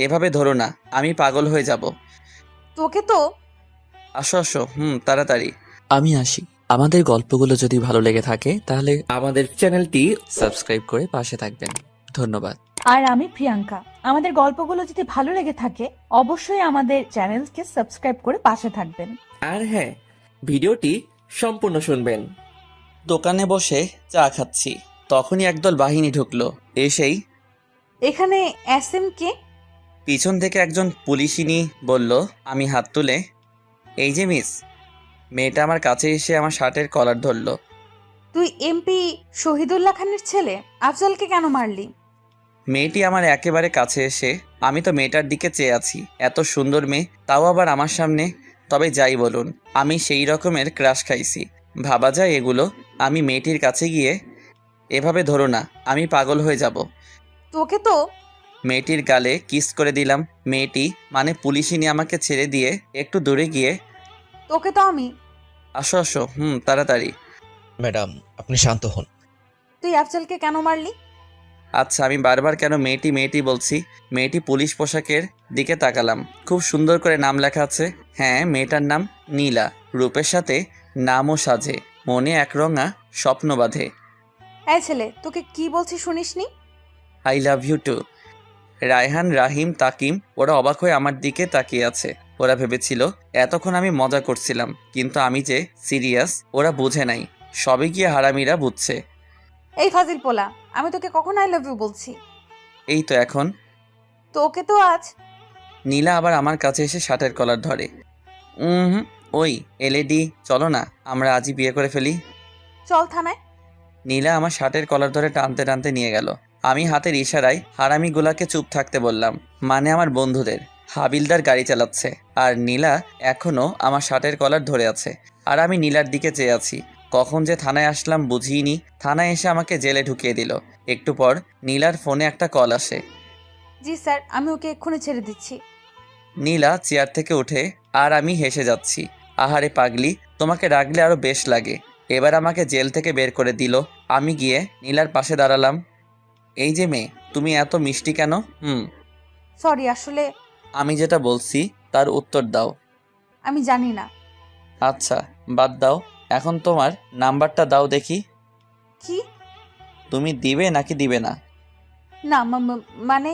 এভাবে ধরো না, আমি পাগল হয়ে যাব। তোকে তো। আসো আসো, তাড়াতাড়ি। আমি আসি। আমাদের গল্পগুলো যদি ভালো লেগে থাকে তাহলে আমাদের চ্যানেলটি সাবস্ক্রাইব করে পাশে থাকবেন। ধন্যবাদ। আর আমি প্রিয়াঙ্কা। আমাদের গল্পগুলো যদি ভালো লেগে থাকে অবশ্যই আমাদের চ্যানেলকে সাবস্ক্রাইব করে পাশে থাকবেন। আর হ্যাঁ, ভিডিওটি সম্পূর্ণ শুনবেন। দোকানে বসে চা খাচ্ছি, তখনই একদল বাহিনী ঢুকলো। এসেই এখানে এসএম কে? পিছন থেকে একজন পুলিশিনী বলল। আমি হাত তুলে, এই যে মিস। মেয়েটা আমার কাছে এসে আমার শার্টের কলার ধরলো। তুই এমপি শহীদুল্লাহ খানের ছেলে, আফজলকে কেন মারলি? মেয়েটি আমার একেবারে কাছে এসে, আমি তো মেয়েটার দিকে চেয়ে আছি, এত সুন্দর মেয়ে, তাও আবার আমার সামনে। তবে যাই বলুন, আমি সেই রকমের ক্রাশ খাইছি, ভাবা যায় এগুলো। আমি মেয়েটির কাছে গিয়ে, এভাবে ধরো না, আমি পাগল হয়ে যাব। তোকে তো। মেয়েটির গালে কিস করে দিলাম। মেয়েটি মানে পুলিশিনী আমাকে ছেড়ে দিয়ে একটু দূরে গিয়ে, তোকে তো আমি। আসো আসো, তাড়াতাড়ি। ম্যাডাম, আপনি শান্ত হন। তুই আফজলকে কেন মারলি? আচ্ছা, আমি বারবার কেন মেয়েটি মেয়েটি বলছি? মেয়েটি পুলিশ পোশাকের দিকে তাকালাম, খুব সুন্দর করে নাম লেখা আছে। হ্যাঁ, মেয়েটার নাম নীলা। রূপের সাথে নামও সাজে, মনে একরঙা স্বপ্ন বাঁধে। এই ছেলে, তোকে কি বলছি শুনিসনি? I love you too. Raihan, Rahim, Takim ওরা অবাক হয়ে আমার দিকে তাকিয়ে আছে। ওরা ভেবেছিল এতক্ষণ আমি মজা করছিলাম, কিন্তু আমি যে সিরিয়াস ওরা বুঝে নাই। সবে গিয়ে হারামিরা বুঝছে। এই ফাজিল পোলা, আমি তোকে কখন আই লাভ ইউ বলছি? এই তো এখন। তোকে তো আজ। নীলা আবার আমার কাছে এসে শার্টের কলার ধরে। হুম, ওই এলএডি, চলো না আমরা আজই বিয়ে করে ফেলি। চল থানায়। নীলা আমার শার্টের কলার ধরে টানতে টানতে নিয়ে গেল। আমি হাতের ইশারায় হারামিগুলাকে চুপ থাকতে বললাম, মানে আমার বন্ধুদের। হাবিলদার গাড়ি চালাচ্ছে, আর নীলা এখনও আমার শার্টের কলার ধরে আছে, আর আমি নীলার দিকে চেয়ে আছি। কখন যে থানায় আসলাম বুঝিনি। থানায় এসে আমাকে জেলে ঢুকিয়ে দিল। একটু পর নীলার ফোনে একটা কল আসে। জি স্যার, আমি ওকে এক্ষুনি ছেড়ে দিচ্ছি। নীলা চেয়ার থেকে উঠে, আর আমি হেসে যাচ্ছি। আহারে পাগলি, তোমাকে রাখলে আরো বেশ লাগে। এবার আমাকে জেল থেকে বের করে দিল। আমি গিয়ে নীলার পাশে দাঁড়ালাম। এই যে মেয়ে, তুমি এত মিষ্টি কেন? সরি, আসলে আমি যেটা বলছি তার উত্তর দাও। আমি জানি না। আচ্ছা, বাদ দাও। এখন তোমার নাম্বারটা দাও দেখি। কি? তুমি দিবে নাকি দিবে না? না মানে।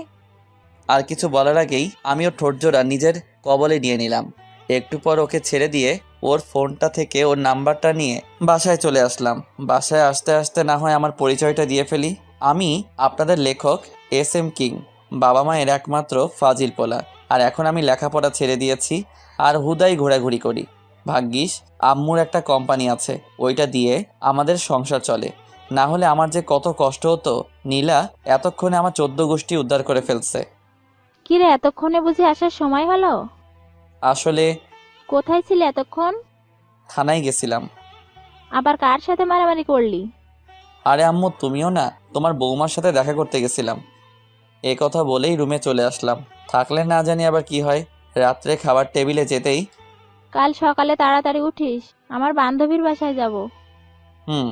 আর কিছু বলার আগেই আমি ওর ঠোঁটজোড়া নিজের কবলে নিয়ে নিলাম। একটু পর ওকে ছেড়ে দিয়ে ওর ফোনটা থেকে ওর নাম্বারটা নিয়ে বাসায় চলে আসলাম। বাসায় আসতে আসতে না হয় আমার পরিচয়টা দিয়ে ফেলি। আমি আপনাদের লেখক এসএম কিং, বাবা মায়ের একমাত্র ফাজিল পোলা। আর এখন আমি লেখাপড়া ছেড়ে দিয়েছি, আর হুদাই ঘোরাঘুরি করি। ভাগ্যিস আম্মুর একটা কোম্পানি আছে, ওইটা দিয়ে আমাদের সংসার চলে। না হলে আমার যে কত কষ্ট হতো। নীলা এতক্ষণে আমার 14 গোষ্ঠী উদ্ধার করে ফেলছে। কিরে, এতক্ষণে বুঝি আসার সময় হলো? আসলে কোথায় ছিলে এতক্ষণ? থানায় গেছিলাম। আবার কার সাথে মারামারি করলি? আরে আম্মু, তুমিও না, তোমার বৌমার সাথে দেখা করতে গেছিলাম। এ কথা বলেই রুমে চলে আসলাম। থাকলে না জানি আবার কি হয়। রাত্রে খাবার টেবিলে যেতেই, কাল সকালে তাড়াতাড়ি উঠিস, আমার বান্ধবীর বাসায় যাব। হুম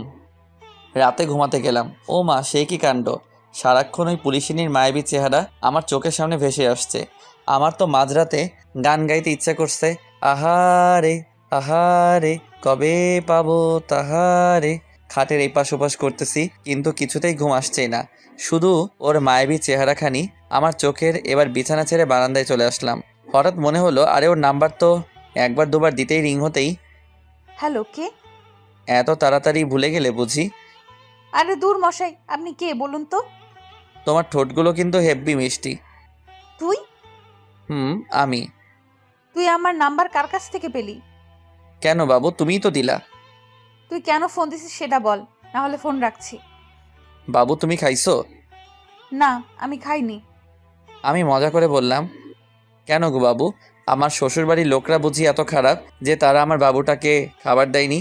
রাতে ঘুমাতে গেলাম। ও মা, সে কি কাণ্ড! সারাক্ষণ ওই পুলিশিনীর মায়াবী চেহারা আমার চোখের সামনে ভেসে আসছে। আমার তো মাঝরাতে গান গাইতে ইচ্ছা করছে। আহারে আহারে, কবে পাবো তাহারে। খাটের এই পাশ ওপাশ করতেছি, কিন্তু কিছুতেই ঘুম আসছেই না। শুধু ওর মায়াবী চেহারাখানি আমার চোখের। এবার বিছানা ছেড়ে বারান্দায় চলে আসলাম। হঠাৎ মনে হলো, আরে ওর নাম্বার তো একবার দুবার দিতেই রিং হতেই। হ্যালো, কে? এত তাড়াতাড়ি ভুলে গেলে বুঝি? আরে দূর মশাই, আপনি কে বলুন তো? তোমার ঠোঁটগুলো কিন্তু হেব্বি মিষ্টি। তুই? আমি। তুই আমার নাম্বার কার কাছ থেকে পেলি? কেন বাবু, তুমিই তো দিলা। তুই কেন ফোন দিছিস সেটা বল, না হলে ফোন রাখছি। বাবু, তুমি খাইছো? না, আমি খাইনি। আমি মজা করে বললাম। কেন গো বাবু, আমার শ্বশুরবাড়ির লোকরা বুঝি এত খারাপ যে তারা আমার বাবুটাকে খাবার দেয়নি?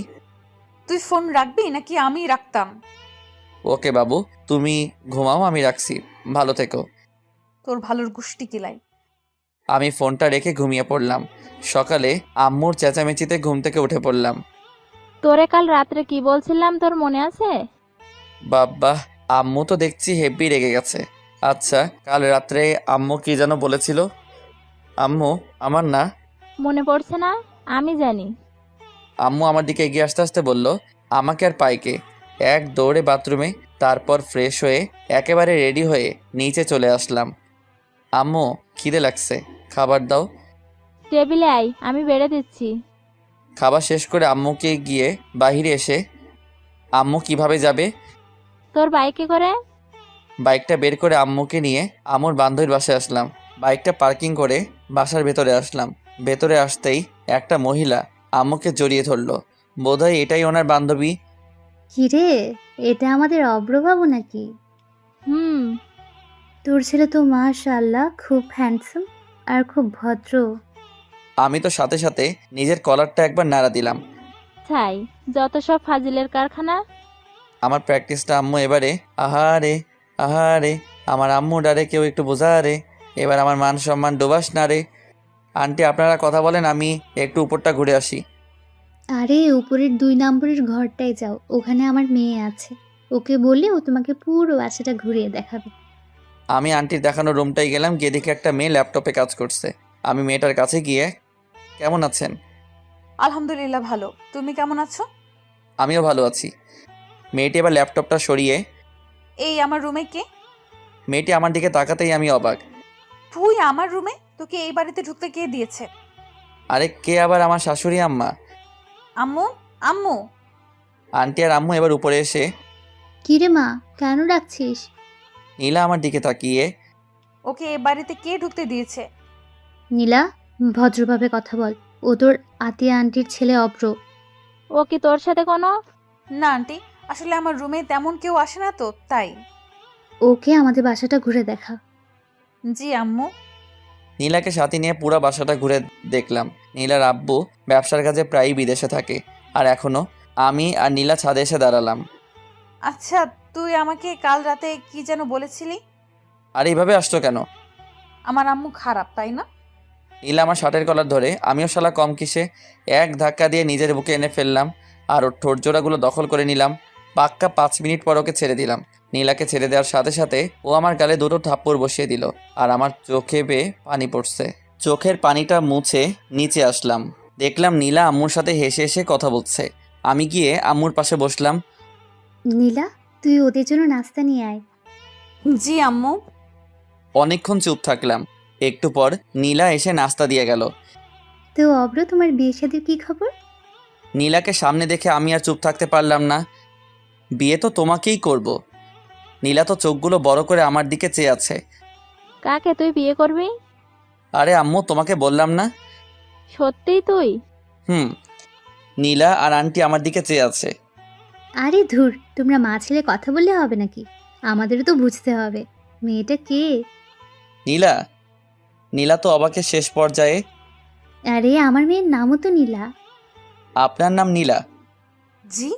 তুই ফোন রাখবি নাকি আমি রাখতাম? ওকে বাবু, তুমি ঘুমাও, আমি রাখছি। ভালো থেকো। তোর ভালোর গুষ্টি কিলাই। আমি ফোনটা রেখে ঘুমিয়ে পড়লাম। সকালে আম্মুর চেঁচামেচিতে ঘুম থেকে উঠে পড়লাম। তোরে কাল রাত্রে কি বলছিলাম, তোর মনে আছে? বাব্বা, আম্মু তো দেখছি হেব্বি রেগে গেছে। আচ্ছা, কাল রাত্রে আম্মু কি যেন বলেছিল? আম্মু আমার না, মনে পড়ছে না? আমি জানি। আম্মু আমার দিকে এগিয়ে আসতে আসতে বলল, আমাকে আর পাইকে। এক দৌড়ে বাথরুমে, তারপর ফ্রেশ হয়ে একেবারে রেডি হয়ে নিচে চলে আসলাম। আম্মু খিদে লাগছে, খাবার দাও। টেবিলে আয়, আমি বেড়ে দিচ্ছি। খাবার শেষ করে আম্মুকে গিয়ে বাইরে এসে, আম্মু কিভাবে যাবে? তোর বাইকে করে? বাইকটা বের করে আম্মুকে নিয়ে আম্মুর বান্ধবীর বাসায় আসলাম। বাইকটা পার্কিং করে বাসার ভেতরে আসলাম। ভেতরে আসতেই একটা মহিলা আম্মুকে জড়িয়ে ধরলো। বোধহয় এটাই ওনার বান্ধবী। কিরে, এটা আমাদের অব্রবাবু নাকি? হুম। তোর ছেলে তো মাশাআল্লাহ খুব হ্যান্ডসাম আর খুব ভদ্র। আমি তো সাথে সাথে নিজের কলারটা একবার নাড়া দিলাম। ছাই, যত সব ফাজিলের কারখানা। আমার প্র্যাকটিসটা আম্মু এবারে। আহারে আহারে, আমার আম্মু ডারে কেউ একটু বোঝা রে। এবার আমার মান সম্মান ডোবাস না রে। আন্টি আপনারা কথা বলেন, আমি একটু উপরটা ঘুরে আসি। আরে উপরের 2 নম্বরের ঘরটায় যাও, ওখানে আমার মেয়ে আছে। ওকে বললে ও তোমাকে পুরো বাসাটা ঘুরিয়ে দেখাবে। আমি আন্টির দেখানো রুমটাই গেলাম, গিয়ে দেখি একটা মেয়ে ল্যাপটপে কাজ করছে। আমি মেয়েটার কাছে গিয়ে, কেমন আছেন? আলহামদুলিল্লাহ ভালো, তুমি কেমন আছো? আমিও ভালো আছি। মেয়েটি এবার ল্যাপটপটা সরিয়ে, এই আমার রুমে কে? মেয়েটি আমার দিকে তাকাতেই আমি অবাক। তুই আমার রুমে? তোকে এই বাড়িতে ঢুকতে কে দিয়েছে? আরে কে আবার? আমার শাশুড়ি আম্মা। আম্মু, আম্মু। আন্টি আর আম্মু এবার উপরে এসে, কিরে মা, কেন ডাকছিস? নীলা আমার দিকে তাকিয়ে, ওকে এই বাড়িতে কে ঢুকতে দিয়েছে? নীলা, ভদ্রভাবে কথা বল। ও তোর আতিয়া আন্টির ছেলে অব্র। ও কি তোর সাথে কোনো? না আন্টি, আসলে আমার রুমে তেমন কেউ আসে না তো, তাই। ওকে আমাদের বাসাটা ঘুরে দেখা। জি আম্মু। নীলাকে সাথে নিয়ে পুরো বাসাটা ঘুরে দেখলাম। নীলার আব্বু ব্যবসার কাজে প্রায়ই বিদেশে থাকে, আর এখনও আমি আর নীলা ছাদে এসে দাঁড়ালাম। আচ্ছা, তুই আমাকে কাল রাতে কি যেন বলেছিলি? আর এইভাবে আসছো কেন? আমার আম্মু খারাপ, তাই না? নীলা আমার শার্টের কলার ধরে, আমিও শালা কম কিসে, এক ধাক্কা দিয়ে নিজের বুকে এনে ফেললাম আর ওর ঠোঁট জোড়াগুলো দখল করে নিলাম। পাক্কা 5 মিনিট পর ওকে ছেড়ে দিলাম। নীলাকে ছেড়ে দেওয়ার সাথে সাথে ও আমার গালে 2টো থাপ্পড় বসিয়ে দিল, আর আমার চোখে বেয়ে পানি পড়ছে। চোখের পানিটা মুছে নিচে আসলাম, দেখলাম নীলা আম্মুর সাথে হেসে হেসে কথা বলছে। আমি গিয়ে আম্মুর পাশে বসলাম। নীলা, তুই ওদের জন্য নাস্তা নিয়ে আয়। জি আম্মু। অনেকক্ষণ চুপ থাকলাম। একটু পর নীলা এসে নাস্তা দিয়ে গেল। তো অব্র, তোমার বিয়ে শাদীর কি খবর? নীলাকে সামনে দেখে আমি আর চুপ থাকতে পারলাম না। বিয়ে তো তোমাকেই করব। নীলা তো চোখগুলো বড় করে আমার দিকে চেয়ে আছে। কাকে তুই বিয়ে করবি? আরে আম্মু, তোমাকে বললাম না? সত্যিই তুই? হুম। নীলা আর আন্টি আমার দিকে চেয়ে আছে। আরে ধুর, তোমরা মা ছেলে কথা বললে হবে নাকি? আমাদেরও তো বুঝতে হবে মেয়েটা কে। নীলা? নীলা তো অবাকের শেষ পর্যায়ে। আরে আমার মেয়ের নামও তো নীলা। আপনার নাম নীলা? জি।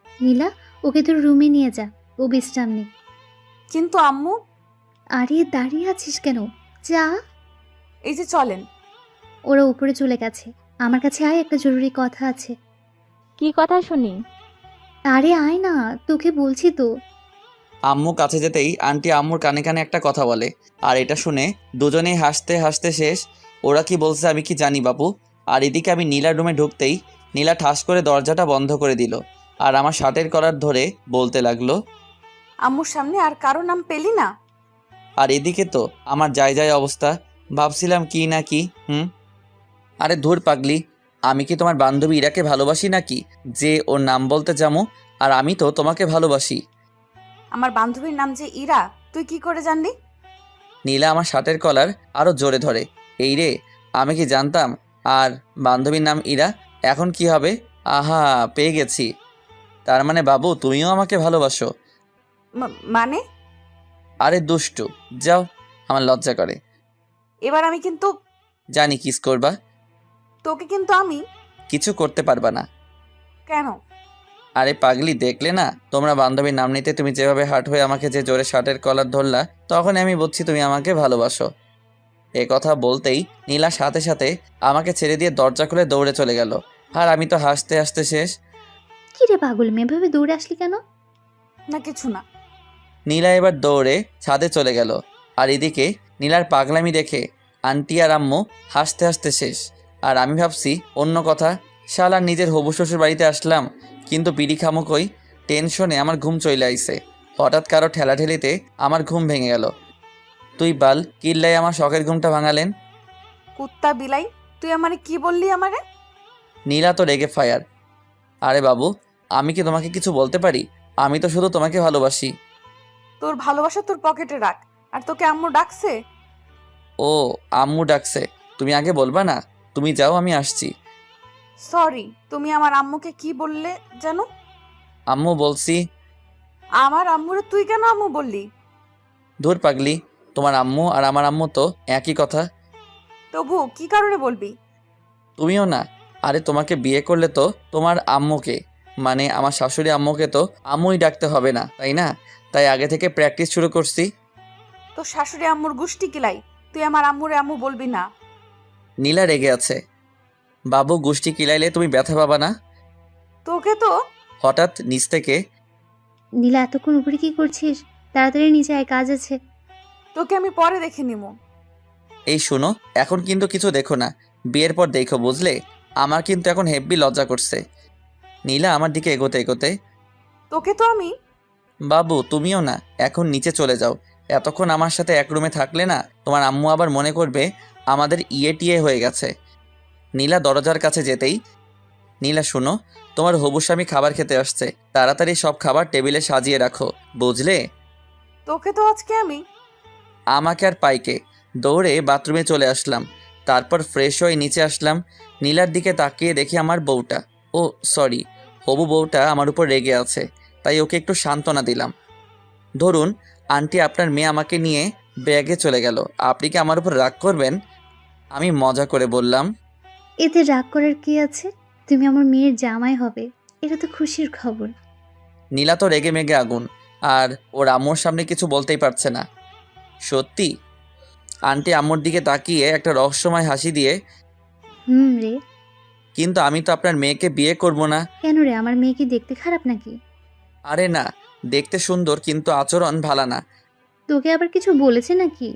নীলা, ওকে তোর রুমে নিয়ে যা, ও বিশ্রাম নে। কিন্তু আম্মু। আরে দাঁড়িয়ে আছিস কেন? যা। এই যে চলেন। ওরা উপরে চলে গেছে, আমার কাছে আয়, একটা জরুরি কথা আছে। কি কথা শুনি? আরে আয় না, তোকে বলছি তো। আম্মু কাছে যেতেই আন্টি আম্মুর কানে কানে একটা কথা বলে, আর এটা শুনে দুজনেই হাসতে হাসতে শেষ। ওরা কি বলছে আমি কি জানি বাপু। আর এদিকে আমি নীলার রুমে ঢুকতেই নীলা ঠাস করে দরজাটা বন্ধ করে দিল, আর আমার শার্টের কলার ধরে বলতে লাগলো, আম্মুর সামনে আর কারো নাম পেলি না? আর এদিকে তো আমার যায় অবস্থা। ভাবছিলাম কি না কি। আরে ধুর পাগলি, আমি কি তোমার বান্ধবী ইরাকে ভালোবাসি নাকি যে ওর নাম বলতে যাবো? আর আমি তো তোমাকে ভালোবাসি। আমার বান্ধবীর নাম যে ইরা, তুই কি করে জানলি? নীলা আমার শার্টের কলার আরো জোরে ধরে। এই রে, আমি কি জানতাম? আর বান্ধবীর নাম ইরা, এখন কি হবে? আহা, পেয়ে গেছি। তার মানে বাবু তুমিও আমাকে ভালোবাসো? মানে? আরে দুষ্টু, যাও, আমার লজ্জা করে। এবার আমি কিন্তু জানি কিস করবা। তোকে কিন্তু আমি কিছু করতে পারবা না। কেন? আরে পাগলি, দেখলে না তোমরা বান্ধবীর নাম নিতে তুমি যেভাবে হাট হয়ে আমাকে যে জোরে শার্টের কলার ধরলা, তখন আমি বুঝছি তুমি আমাকে ভালোবাসো। এ কথা বলতেই নীলা সাথে সাথে আমাকে ছেড়ে দিয়ে দরজা খুলে দৌড়ে চলে গেল, আর আমি তো হাসতে হাসতে শেষ। কি রে পাগল মেয়ে, ভেবে দৌড়ে আসলি কেন? না কিছু না। নীলা এবার দৌড়ে ছাদে চলে গেল। আর এদিকে নীলার পাগলামি দেখে আন্টি আর আম্মু হাসতে হাসতে শেষ। আর আমি ভাবছি অন্য কথা, শালার নিজের হবু শ্বশুর বাড়িতে আসলাম, কিন্তু বিড়ি খামুকই টেনশনে আমার ঘুম চলে আইছে। হঠাৎ কারো ঠেলাঠেলিতে আমার ঘুম ভেঙে গেল। তুই বাল কিল্লাই আমার শখের ঘুমটা ভাঙালেন। কুত্তা বিলাই, তুই আমারে কি বললি আমারে? নীলা তো রেগে ফায়ার। আরে বাবু, আমি কি তোমাকে কিছু বলতে পারি? আমি তো শুধু তোমাকে ভালোবাসি। তোর ভালোবাসা তোর পকেটে রাখ। আর তোকে আম্মু ডাকছে? ও, আম্মু ডাকছে? তুমি আগে বলবা না? তুমি যাও, আমি আসছি। সরি, তুমি আমার আম্মুকে কি বললে জানো? আম্মু বলছি। আমার আম্মুরে তুই কেন আম্মু বললি? ধুর পাগলি, তোমার আম্মু আর আমার আম্মু তো একই কথা। তবু কি কারণে বলবি? তুমিও না। আরে তোমাকে বিয়ে করলে তো তোমার আম্মুকে, মানে আমার শাশুড়ি আম্মুকে তো আম্মুই ডাকতে হবে না, তাই না? তাই আগে থেকে প্র্যাকটিস শুরু করছি। তোর শাশুড়ি আম্মুর গুষ্টি কিলাই, তুই আমার আম্মুরে আম্মু বলবি না। নীলা রেগে আছে। বাবু গোষ্ঠী কিলাইলে তুমি ব্যথা পাবা না? তোকে তো হঠাৎ নিচ থেকে নীলা, এতক্ষণ উপরে কি করছিস? তাড়াতাড়ি নিচে আয়, কাজ আছে। তোকে আমি পরে দেখে নিবো। এই শোনো, এখন কিন্তু কিছু দেখো না, বিয়ের পর দেখো, বুঝলে? আমার কিন্তু এখন হেব্বি লজ্জা করছে। নীলা আমার দিকে এগোতে এগোতে, তোকে তো আমি বাবু তুমিও না, এখন নিচে চলে যাও। এতক্ষণ আমার সাথে এক রুমে থাকলে না, তোমার আম্মু আবার মনে করবে আমাদের টিয়ে হয়ে গেছে। নীলা দরজার কাছে যেতেই, নীলা শোনো, তোমার হবু স্বামী খাবার খেতে আসছে, তাড়াতাড়ি সব খাবার টেবিলে সাজিয়ে রাখো, বুঝলে? তোকে তো আজকে আমি আমাকে আর পাইকে দৌড়ে বাথরুমে চলে আসলাম। তারপর ফ্রেশ হয়ে নিচে আসলাম। নীলার দিকে তাকিয়ে দেখি আমার বউটা, ও সরি, হবু বউটা আমার উপর রেগে আছে, তাই ওকে একটু সান্ত্বনা দিলাম। ধরুন আন্টি, আপনার মেয়ে আমাকে নিয়ে ব্যাগে চলে গেল, আপনি কি আমার উপর রাগ করবেন? আমি মজা করে বললাম। এতে রাগ করার কি আছে? তুমি আমার মেয়ের জামাই হবে, এটা তো খুশির খবর। নীলা তো রেগে মেগে আগুন, আর ওর আম্মুর সামনে কিছু বলতেই পারছে না। সত্যি? আন্টি আম্মুর দিকে তাকিয়ে একটা রহস্যময় হাসি দিয়ে, রে। কিন্তু আমি তো আপনার মেয়েকে বিয়ে করব না। কেন রে, আমার মেয়ে কি দেখতে খারাপ নাকি? আরে না, দেখতে সুন্দর, কিন্তু আচরণ ভালো না। তোকে আবার কিছু বলেছে নাকি?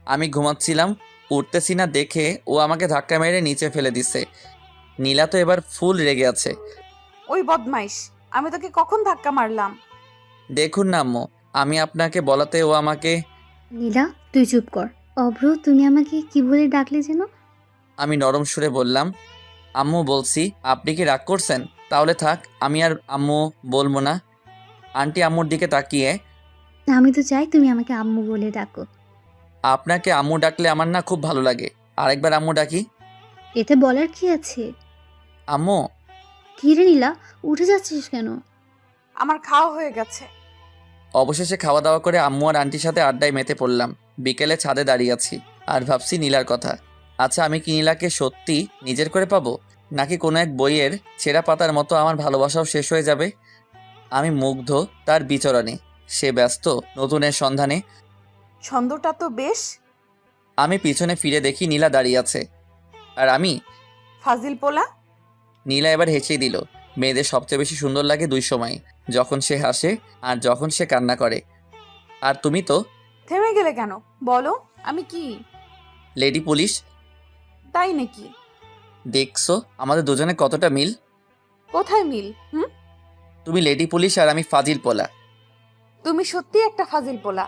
আমি ঘুমাচ্ছিলাম, উঠতেছি না দেখে ও আমাকে ধাক্কা মেরে নিচে ফেলে দিছে। নীলা তো এবার ফুল রেগে আছে। ওই বদমাইশ, আমি তোকে কখন ধাক্কা মারলাম? দেখুন না আম্মু, আমি আপনাকে বলাতে ও আমাকে। নীলা, তুই চুপ কর। অভ্র, তুমি আমাকে কি বলে ডাকলে যেন? আমি নরম সুরে বললাম, আম্মু বলছি। আপনি কি রাগ করছেন? তাহলে থাক, আমি আর আম্মু বলবো না। আন্টি আম্মুর দিকে তাকিয়ে, আমি তো চাই তুমি আমাকে আম্মু বলে ডাকো। আপনাকে আম্মু ডাকলে আমার না খুব ভালো লাগে, আরেকবার আম্মু ডাকি। এতে বলার কি আছে? আম্মু। কি রে নীলা, উঠে যাচ্ছিস কেন? আমার খাওয়া হয়ে গেছে। অবশেষে খাওয়া দাওয়া করে আম্মু আর আন্টির সাথে আড্ডায় মেতে পড়লাম। বিকেলে ছাদে দাঁড়িয়ে আছি আর ভাবছি নীলার কথা। আচ্ছা, আমি কি নীলাকে সত্যি নিজের করে পাবো, নাকি কোনো এক বইয়ের ছেঁড়া পাতার মতো আমার ভালোবাসাও শেষ হয়ে যাবে? আমি মুগ্ধ তার বিচরণে, সে ব্যস্ত নতুনের সন্ধানে। ছন্দটা তো বেশ। আমি পিছনে ফিরে দেখি নীলা দাঁড়িয়ে আছে, আর আমি। ফাজিল পোলা। নীলা এবার হেসেই দিল। মেয়েদের সবচেয়ে বেশি সুন্দর লাগে দুই সময়, যখন সে হাসে আর যখন সে কান্না করে। আর তুমি তো থেমে গেলে কেন? বলো, আমি কি? Lady police. তাই নাকি? দেখছো আমাদের দুজনে কতটা মিল? কোথায় মিল? তুমি লেডি পুলিশ আর আমি ফাজিল পোলা। তুমি সত্যি একটা ফাজিল পোলা।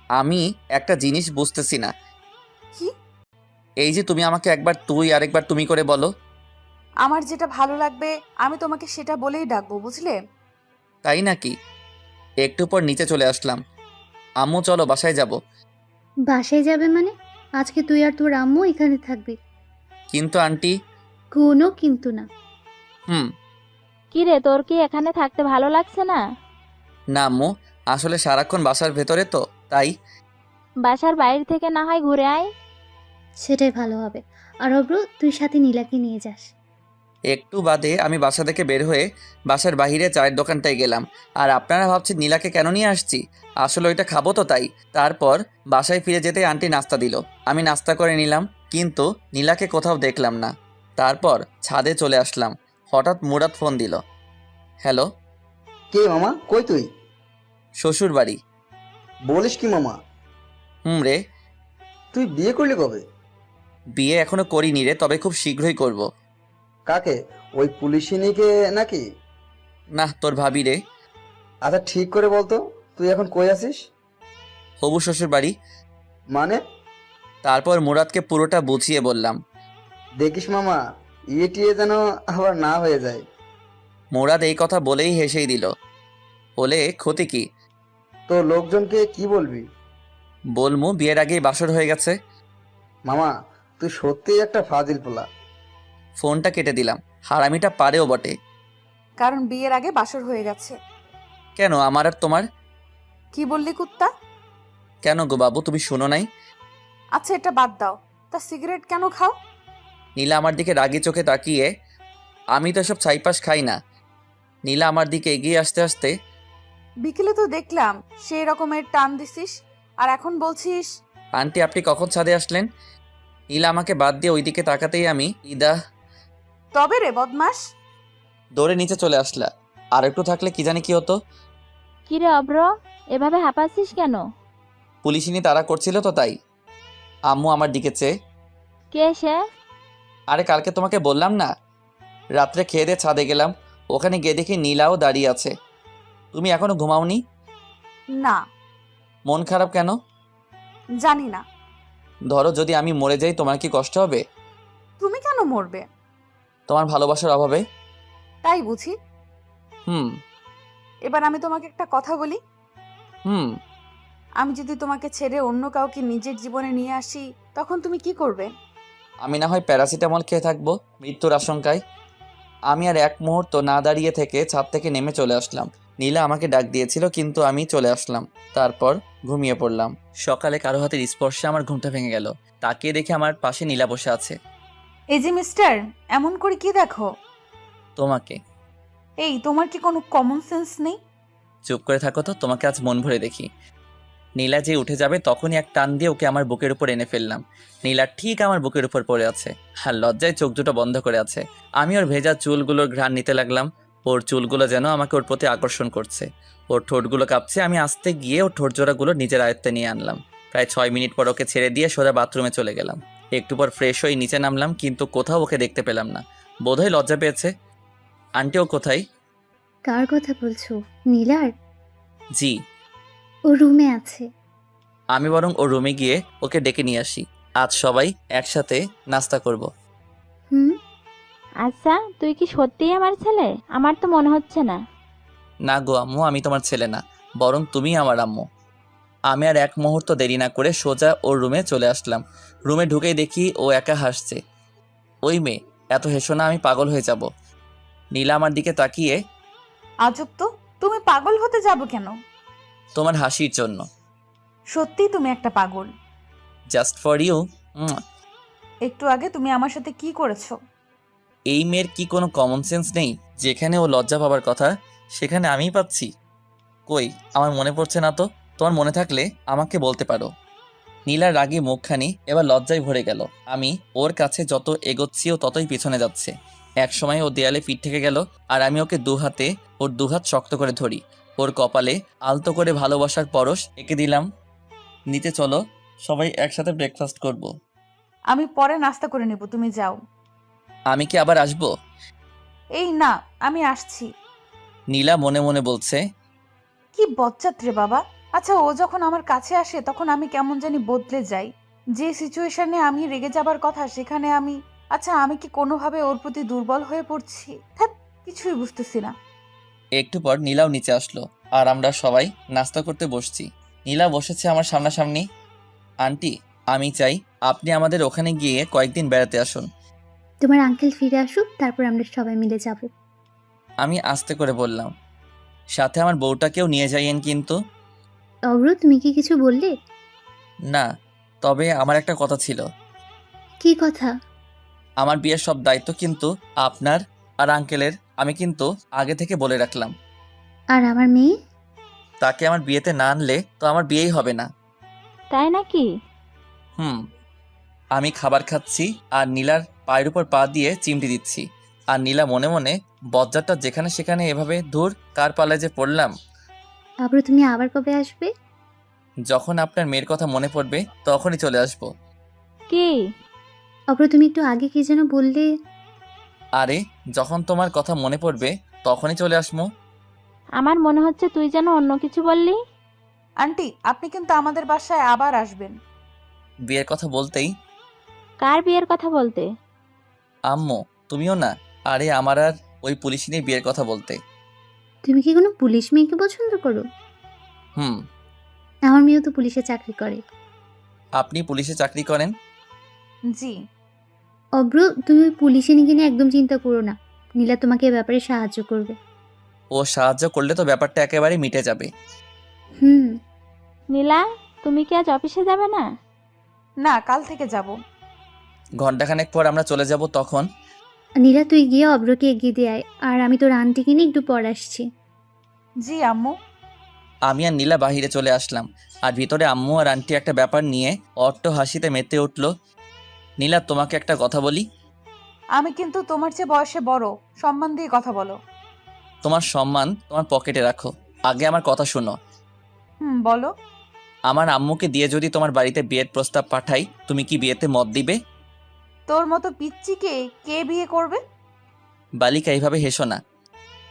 আমি একটা জিনিস বুঝতেছি না। কি? এই যে তুমি আমাকে একবার তুই আর একবার তুমি করে বলো। আমার যেটা ভালো লাগবে আমি তোমাকে সেটা বলেই ডাকবো, বুঝলে? তাই নাকি? একটু পর নিচে চলে আসলাম। আম্মু চলো বাসায় যাব। বাসায় যাবে মানে? আজকে তুই আর তোর আম্মু এখানে থাকবে। কিন্তু আন্টি। কোনো কিন্তু না। কি রে, তোর কি এখানে থাকতে ভালো লাগছে না? না আম্মু, আসলে সারাক্ষণ বাসার ভেতরে তো, তাই। বাসার বাইরে থেকে না হয় ঘুরে আয়। সেটাই ভালো হবে। আর অভ্র, তুই সাথে নীলাকে নিয়ে যাস। একটু বাদে আমি বাসা থেকে বের হয়ে বাসার বাইরে চায়ের দোকানটায় গেলাম। আর আপনারা ভাবছেন নীলাকে কেন নিয়ে আসছি? আসলে ওইটা খাবো তো, তাই। তারপর বাসায় ফিরে যেতে আন্টি নাস্তা দিল, আমি নাস্তা করে নিলাম, কিন্তু নীলাকে কোথাও দেখলাম না। তারপর ছাদে চলে আসলাম, হঠাৎ মুরাদ ফোন দিল। হ্যালো। কে মামা, কই তুই? শ্বশুর বাড়ি। বলিস কি মামা? রে, তুই বিয়ে করলি কবে? বিয়ে এখনো করিনি রে, তবে খুব শীঘ্রই করব। কাকে? ওই পুলিশিনীকে নাকি? না, তোর ভাবি রে। আচ্ছা ঠিক করে বলতো, তুই এখন কই আছিস? হবু শ্বশুর বাড়ি। মানে? তারপর মুরাদকে পুরোটা বুঝিয়ে বললাম। দেখিস মামা, ইয়ে টিয়ে যেন আবার না হয়ে যায়। মুরাদ এই কথা বলেই হেসেই দিল। বলে ক্ষতি কি? তো লোকজনকে কি বলবি? বলমু বিয়ের আগেই বাসর হয়ে গেছে। মামা, তুই সত্যিই একটা ফাজিল পোলা। ফোনটা কেটে দিলাম। হারামিটা পারেও বটে। কারণ বিয়ের আগে বাসর হয়ে গেছে। কেন, আমার আর তোমার? কি বললি কুত্তা? কেন গো বাবু, তুমি শোনো নাই? আচ্ছা এটা বাদ দাও, তা সিগারেট কেন খাও? নীলা আমার দিকে রাগি চোখে তাকিয়ে, আমি তো সব ছাইপাস খাই না। নীলা আমার দিকে এগিয়ে আসতে আসতে, বিকেলে তো দেখলাম সেই রকমের টান দিছিস, আর এখন বলছিস। আন্টি আপনি কখন ছাদে আসলেন? নীলা আমাকে বাদ দিয়ে ওইদিকে তাকাতেই আমি ইদা তবে রে বদমাস। দৌড়ে নিচে চলে আসলা। আর একটু থাকলে কি জানি কি হতো। কিরে অব্র, এভাবে হাঁপাচ্ছিস কেন? পুলিশিনি তাড়া করছিল তো তাই। আম্মু আমার দিকে চেয়ে, কে সে? আরে কালকে তোমাকে বললাম না, রাত্রে খেয়ে দিয়ে ছাদে গেলাম, ওখানে গিয়ে দেখি নীলাও দাঁড়িয়ে আছে। তুমি এখনো ঘুমাওনি? না, মন খারাপ কেন? জানি না। ধরো যদি আমি মরে যাই, তোমার কি কষ্ট হবে? তুমি কেন মরবে? তোমার ভালোবাসার অভাবে। তাই বুঝি। হুম। এবার আমি তোমাকে একটা কথা বলি। হুম। আমি যদি তোমাকে ছেড়ে অন্য কাউকে নিজের জীবনে নিয়ে আসি, তখন তুমি কি করবে? আমি না হয় প্যারাসিটামল খেয়ে থাকবো মৃত্যুর আশঙ্কায়। আমি আর এক মুহূর্ত না দাঁড়িয়ে থেকে ছাদ থেকে নেমে চলে আসলাম। নীলা আমাকে ডাক দিয়েছিল, কিন্তু আমি চলে আসলাম। তারপর ঘুমিয়ে পড়লাম। সকালে কারো হাতের স্পর্শে আমার ঘুমটা ভেঙে গেল। তাকিয়ে দেখে আমার পাশে নীলা বসে আছে। এই যে মিস্টার, এমন করে কি দেখো? তোমাকে। এই তোমার কি কোনো কমন সেন্স নেই? চুপ করে থাকো তো, তোমাকে আজ মন ভরে দেখি। নীলা যে উঠে যাবে তখনই এক টান দিয়ে ওকে আমার বুকের উপর এনে ফেললাম। নীলা ঠিক আমার বুকের উপর পড়ে আছে, আর লজ্জায় চোখ দুটো বন্ধ করে আছে। আমি ওর ভেজা চুলগুলোর ঘ্রাণ নিতে লাগলাম। ওর চুলগুলো যেন আমাকে ওর প্রতি আকর্ষণ করছে। ওর ঠোঁটগুলো কাঁপছে। আমি আস্তে গিয়ে ওর ঠোঁট জোড়াগুলো নিজের আয়ত্তে নিয়ে আনলাম। প্রায় 6 মিনিট পর ওকে ছেড়ে দিয়ে সোজা বাথরুমে চলে গেলাম। একটু পর ফ্রেশ হয়ে নিচে নামলাম, কিন্তু কোথাও ওকে দেখতে পেলাম না। বোধহয় লজ্জা পেয়েছে। আন্টি ও কোথায়? কার কথা বলছো? নীলার? জি। ও রুমে আছে। আমি বরং ওর রুমে গিয়ে ওকে ডেকে নিয়ে আসি। আজ সবাই একসাথে নাস্তা করব। হুম। আচ্ছা, তুই কি সত্যিই আমার ছেলে? আমার তো মনে হচ্ছে না। না গো আম্মু, আমি তোমার ছেলে না, বরং তুমি আমার আম্মু। আমি আর এক মুহূর্ত দেরি না করে সোজা ওর রুমে চলে আসলাম। রুমে ঢুকেই দেখি ও একা হাসছে। ওই মেয়ে, এত হেসো না, আমি পাগল হয়ে যাব। নীলা আমার দিকে তাকিয়ে, আজব তো, তুমি পাগল হতে যাবো কেন? তোমার হাসির জন্য। সত্যি তুমি একটা পাগল। Just for you. একটু আগে তুমি আমার সাথে কি করেছো? এই মেয়ের কি কোনো কমন সেন্স নেই? যেখানে ও লজ্জা পাবার কথা, সেখানে আমিই পাচ্ছি। কই, আমার মনে পড়ছে না তো। তোমার মনে থাকলে আমাকে বলতে পারো। নীলার রাগী মুখখানি এবার লজ্জায় ভরে গেল। আমি ওর কাছে যত এগোচ্ছি ও ততই পিছনে যাচ্ছে। এক সময় ও দেয়ালে পিঠ থেকে গেল, আর আমি ওকে ওর দুহাত শক্ত করে ধরি। ওর কপালে আলতো করে ভালোবাসার পরশ এঁকে দিলাম। নিচে চলো, সবাই একসাথে ব্রেকফাস্ট করব। আমি পরে নাস্তা করে নেব, তুমি যাও। আমি কি আবার আসবো? এই না, আমি আসছি। নীলা মনে মনে বলছে। কি বজ্জাত রে বাবা। আচ্ছা, ও যখন আমার কাছে আসে তখন আমি কেমন জানি বদলে যাই। যে সিচুয়েশনে আমি রেগে যাবার কথা সেখানে আমি, আচ্ছা আমি কি কোনোভাবে ওর প্রতি দুর্বল হয়ে পড়ছি? ধ্যাৎ, কিছুই বুঝতেছি না। একটু পর নীলাও নিচে আসলো, আর আমরা সবাই নাস্তা করতে বসছি। নীলা বসেছে আমার সামনাসামনি। আন্টি, আমি চাই আপনি আমাদের ওখানে গিয়ে কয়েকদিন বেড়াতে আসুন। তোমার আঙ্কেল ফিরে আসুক, তারপর আমরা সবাই মিলে যাব। আমি আস্তে করে বললাম, সাথে আমার বউটাকেও নিয়ে যাইয়েন কিন্তু। অব্র, তুমি কি কিছু বললে? না, তবে আমার একটা কথা ছিল। কি কথা? আমার বিয়ের সব দায়িত্ব কিন্তু আপনার আর আঙ্কেলের। আমি কিন্তু আগে থেকে বলে রাখলাম। আর আমার মেয়ে? তাকে আমার বিয়েতে না আনলে তো আমার বিয়েই হবে না। তাই নাকি? হুম। আমি খাবার খাচ্ছি আর নীলার পায়ের উপর পা দিয়ে চিমটি দিচ্ছি। আর নীলা মনে মনে, বজ্জারটা যেখানে সেখানে এভাবে, ধুর কার পালায় যে পড়লাম। অব্র, তুমি আবার কবে আসবে? যখন আপনার মেয়ের কথা মনে পড়বে তখনই চলে আসবো। কি? অব্র তুমি একটু আগে কি যেন বললে? আরে যখন তোমার কথা মনে পড়বে তখনই চলে আসবো। আমার মনে হচ্ছে তুই যেন অন্য কিছু বললি। আন্টি, আপনি কিন্তু আমাদের বাসায় আবার আসবেন। বিয়ের কথা বলতেই কার বিয়ের কথা বলতে? আম্মু তুমিও না। আরে আমার আর ওই পুলিশিনী বিয়ের কথা বলতে। তুমি কি কোনো পুলিশ মেয়েকে পছন্দ করো? হুম। আমার মেয়েও তো পুলিশে চাকরি করে। আপনি পুলিশে চাকরি করেন? জি। অব্র তুমি ওই পুলিশে নিয়ে একদম চিন্তা করো না। নীলা তোমাকে এ ব্যাপারে সাহায্য করবে। ও সাহায্য করলে তো ব্যাপারটা একেবারে মিটে যাবে। হুম। নীলা, তুমি কি আজ অফিসে যাবে না? না, কাল থেকে যাব। ঘন্টাখানেক পর আমরা চলে যাব তখন। নীলা তুই গিয়ে অব্রকে এগিয়ে দিয়ে আয়, আর আমি তোর আন্টিকে নিয়ে একটু পর আসছি। জি আম্মু। আমি আর নীলা বাহিরে চলে আসলাম, আর ভিতরে আম্মু আর আন্টি একটা ব্যাপার নিয়ে অট্ট হাসিতে মেতে উঠল। নীলা তোমাকে একটা কথা বলি। আমি কিন্তু তোমার চেয়ে বয়সে বড়, সম্মান দিয়ে কথা বলো। তোমার সম্মান তোমার পকেটে রাখো, আগে আমার কথা শোনো। বলো। আমার আম্মুকে দিয়ে যদি তোমার বাড়িতে বিয়ের প্রস্তাব পাঠাই, তুমি কি বিয়েতে মত দিবে? তোর মতো পিচ্চিকে কে বিয়ে করবে? বালিকা এইভাবে হেসো না,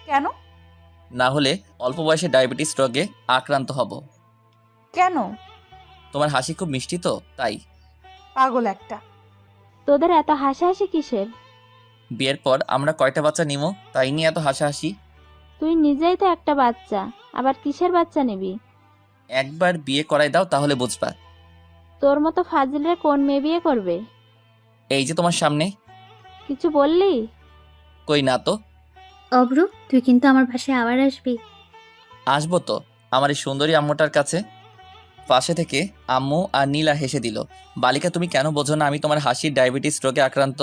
কেন? না হলে অল্প বয়সে ডায়াবেটিস রোগে আক্রান্ত হব। কেন? তোমার হাসি খুব মিষ্টি তো তাই। পাগল একটা। তোদের এত হাসাহাসি কিসের? বিয়ের পর আমরা কয়টা বাচ্চা নিমো তাই নিয়ে এত হাসাহাসি। তুই নিজেই তো একটা বাচ্চা, আবার কিসের বাচ্চা নিবি? একবার বিয়ে করাই দাও তাহলে বুঝবা। তোর মতো ফাজিলরে কোন মেয়ে বিয়ে করবে? এই যে তোমার সামনে। কিছু বললি? কই না তো। অব্র তুই কিন্তু আমার বাসায় আবার আসবি। আসবো তো, আমার এই সুন্দরী আম্মুটার কাছে। পাশে থেকে আম্মু আর নীলা হেসে দিল। বালিকা তুমি কেন বোঝো না আমি তোমার হাসির ডায়াবেটিস রোগে আক্রান্ত।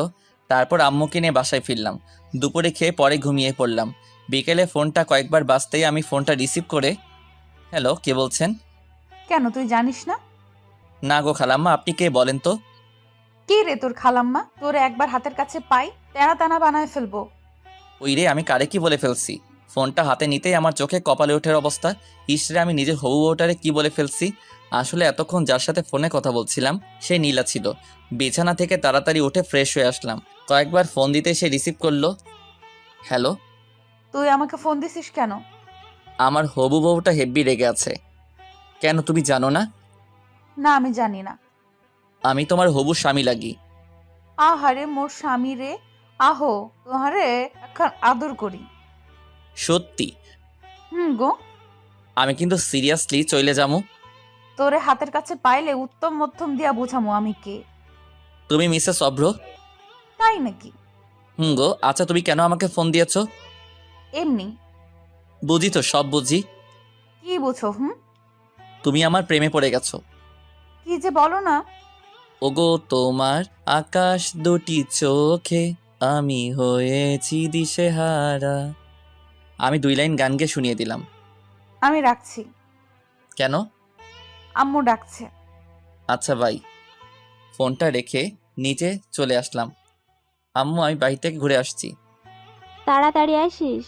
তারপর আম্মুকে নিয়ে বাসায় ফিরলাম। দুপুরে খেয়ে পরে ঘুমিয়ে পড়লাম। বিকেলে ফোনটা কয়েকবার বাজতেই আমি ফোনটা রিসিভ করে, হ্যালো কে বলছেন? কেন, তুই জানিস না? না গো খালাম্মা, আপনি কে বলেন তো? কে রে তোর খালাম্মা? তোর একবার হাতের কাছে পাই, তেনা টানা বানায় ফেলবো। ওই রে, আমি কারে কি বলে ফেলছি? ফোনটা হাতে নিতেই আমার চোখে কপালে ওঠার অবস্থা। ইসরে, আমি নিজের হবু বউটারে কি বলে ফেলছি। আসলে এতক্ষণ যার সাথে ফোনে কথা বলছিলাম সে নীলা ছিল। বিছানা থেকে তাড়াতাড়ি উঠে ফ্রেশ হয়ে আসলাম। কয়েকবার ফোন দিতে সে রিসিভ করলো। হ্যালো। তুই আমাকে ফোন দিছিস কেন? আমার হবু বউটা হেব্বি রেগে আছে। কেন তুমি জানো না? না, আমি জানি না। আমি তোমার হবু স্বামী লাগি। আহারে মোর স্বামী রে, আহো তোহারে এখন আদর করি। সত্যি? গো। আমি কিন্তু সিরিয়াসলি চলে যাবো। তোরে হাতের কাছে পাইলে উত্তম মধ্যম দিয়া বোঝামো আমি কে। তুমি মিসেস অভ্র? তাই নাকি? গো, আচ্ছা তুমি কেন আমাকে ফোন দিয়েছো? এমনি। বুঝি তো, সব বুঝি। কি বুঝো? তুমি আমার প্রেমে পড়ে গেছো। কি যে বলো না। ওগো তোমার আকাশ দুটি চোখে আমি হয়েছি দিশেহারা। আমি 2 লাইন গান গেয়ে শুনিয়ে দিলাম। আমি রাখছি। কেন? আম্মু ডাকছে। আচ্ছা ভাই। ফোনটা রেখে নিচে চলে আসলাম। আম্মু আমি বাড়ি থেকে ঘুরে আসছি। তাড়াতাড়ি আসিস।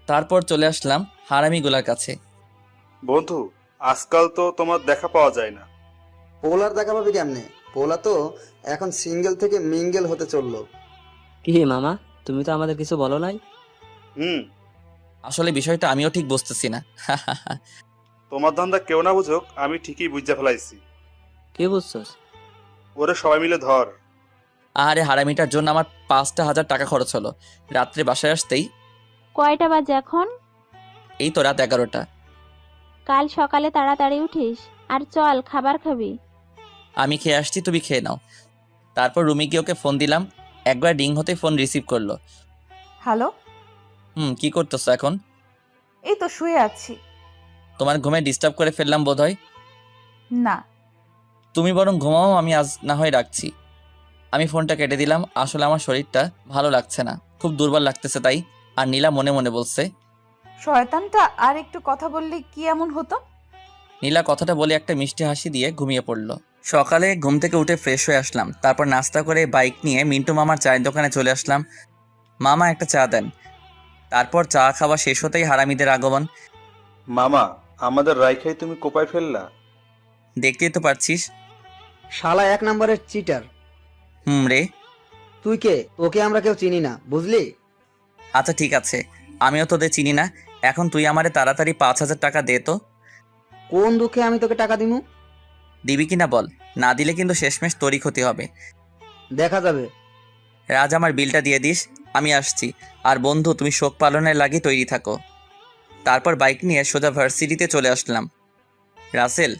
তারপর চলে আসলাম হারামিগুলার কাছে। বন্ধু, আজকাল তো তোমার দেখা পাওয়া যায় না। পোলার দেখা পাবি কেমনে? পোলা তো এখন সিঙ্গেল থেকে মিঙ্গেল হতে চললো। কি মামা, তুমি তো আমাদের কিছু বলো নাই। হুম। আসলে বিষয়টা আমিও ঠিক বুঝতেছি না। তোমার ধান্দা কেউ না বুঝুক, আমি ঠিকই বুঝতে ফেলাইছি। কি বুঝছস? ওরে সবাই মিলে ধর। আরে হারামিটার জন্য আমার 5,000 টাকা খরচ হলো। রাত্রে বাসায় আসতেই কয়টা বাজে এখন? এই তো রাত 11টা। কাল সকালে তাড়াতাড়ি উঠিস, আর চল খাবার খাবি। আমি খেয়ে আসছি, তুমি খেয়ে নাও। তারপর রুমে গিয়ে ওকে ফোন দিলাম। একবার রিং হতে ফোন রিসিভ করলো। হ্যালো। কি করতেছো এখন? এই তো শুয়ে আছি। তোমার ঘুমে ডিস্টার্ব করে ফেললাম বোধহয়। না। তুমি বরং ঘুমাও, আমি আজ না হয় রাখছি। আমি ফোনটা কেটে দিলাম। আসলে আমার শরীরটা ভালো লাগছে না, খুব দুর্বল লাগতেছে তাই। আর নীলা মনে মনে বলছে, শয়তানটা আর একটু কথা বললে কি এমন হতো। নীলা কথাটা বলে একটা মিষ্টি হাসি দিয়ে ঘুমিয়ে পড়লো। সকালে ঘুম থেকে উঠে ফ্রেশ হয়ে আসলাম। তারপর নাস্তা করে বাইক নিয়ে মিন্টু মামার চায়ের দোকানে চলে আসলাম। মামা একটা চা দেন। তারপর চা খাওয়া শেষ হতেই হারামিদের আগমন। মামা, আমাদের রাইখাই তুমি কোপায় ফেললা। দেখতেই তো পারছিস। শালা 1 নম্বরের চিটার। রে। তুই কে? তোকে আমরা কেউ চিনি না, বুঝলি? আচ্ছা ঠিক আছে, আমিও তোদের চিনি না। এখন তুই আমারে তাড়াতাড়ি 5,000 টাকা দে তো। কোন দুঃখে আমি তোকে টাকা দিমু? দিবি কিনা বল, না দিলে কিন্তু শেষমেশ তোরই ক্ষতি হবে। দেখা যাবে। রাজ, আমার বিলটা দিয়ে দিস, আমি আসছি। আর বন্ধু, তুমি শোক পালনের লাগি তৈরি থাকো। তারপর বাইক নিয়ে সোজা ভার্সিটিতে চলে আসলাম। রাসেল।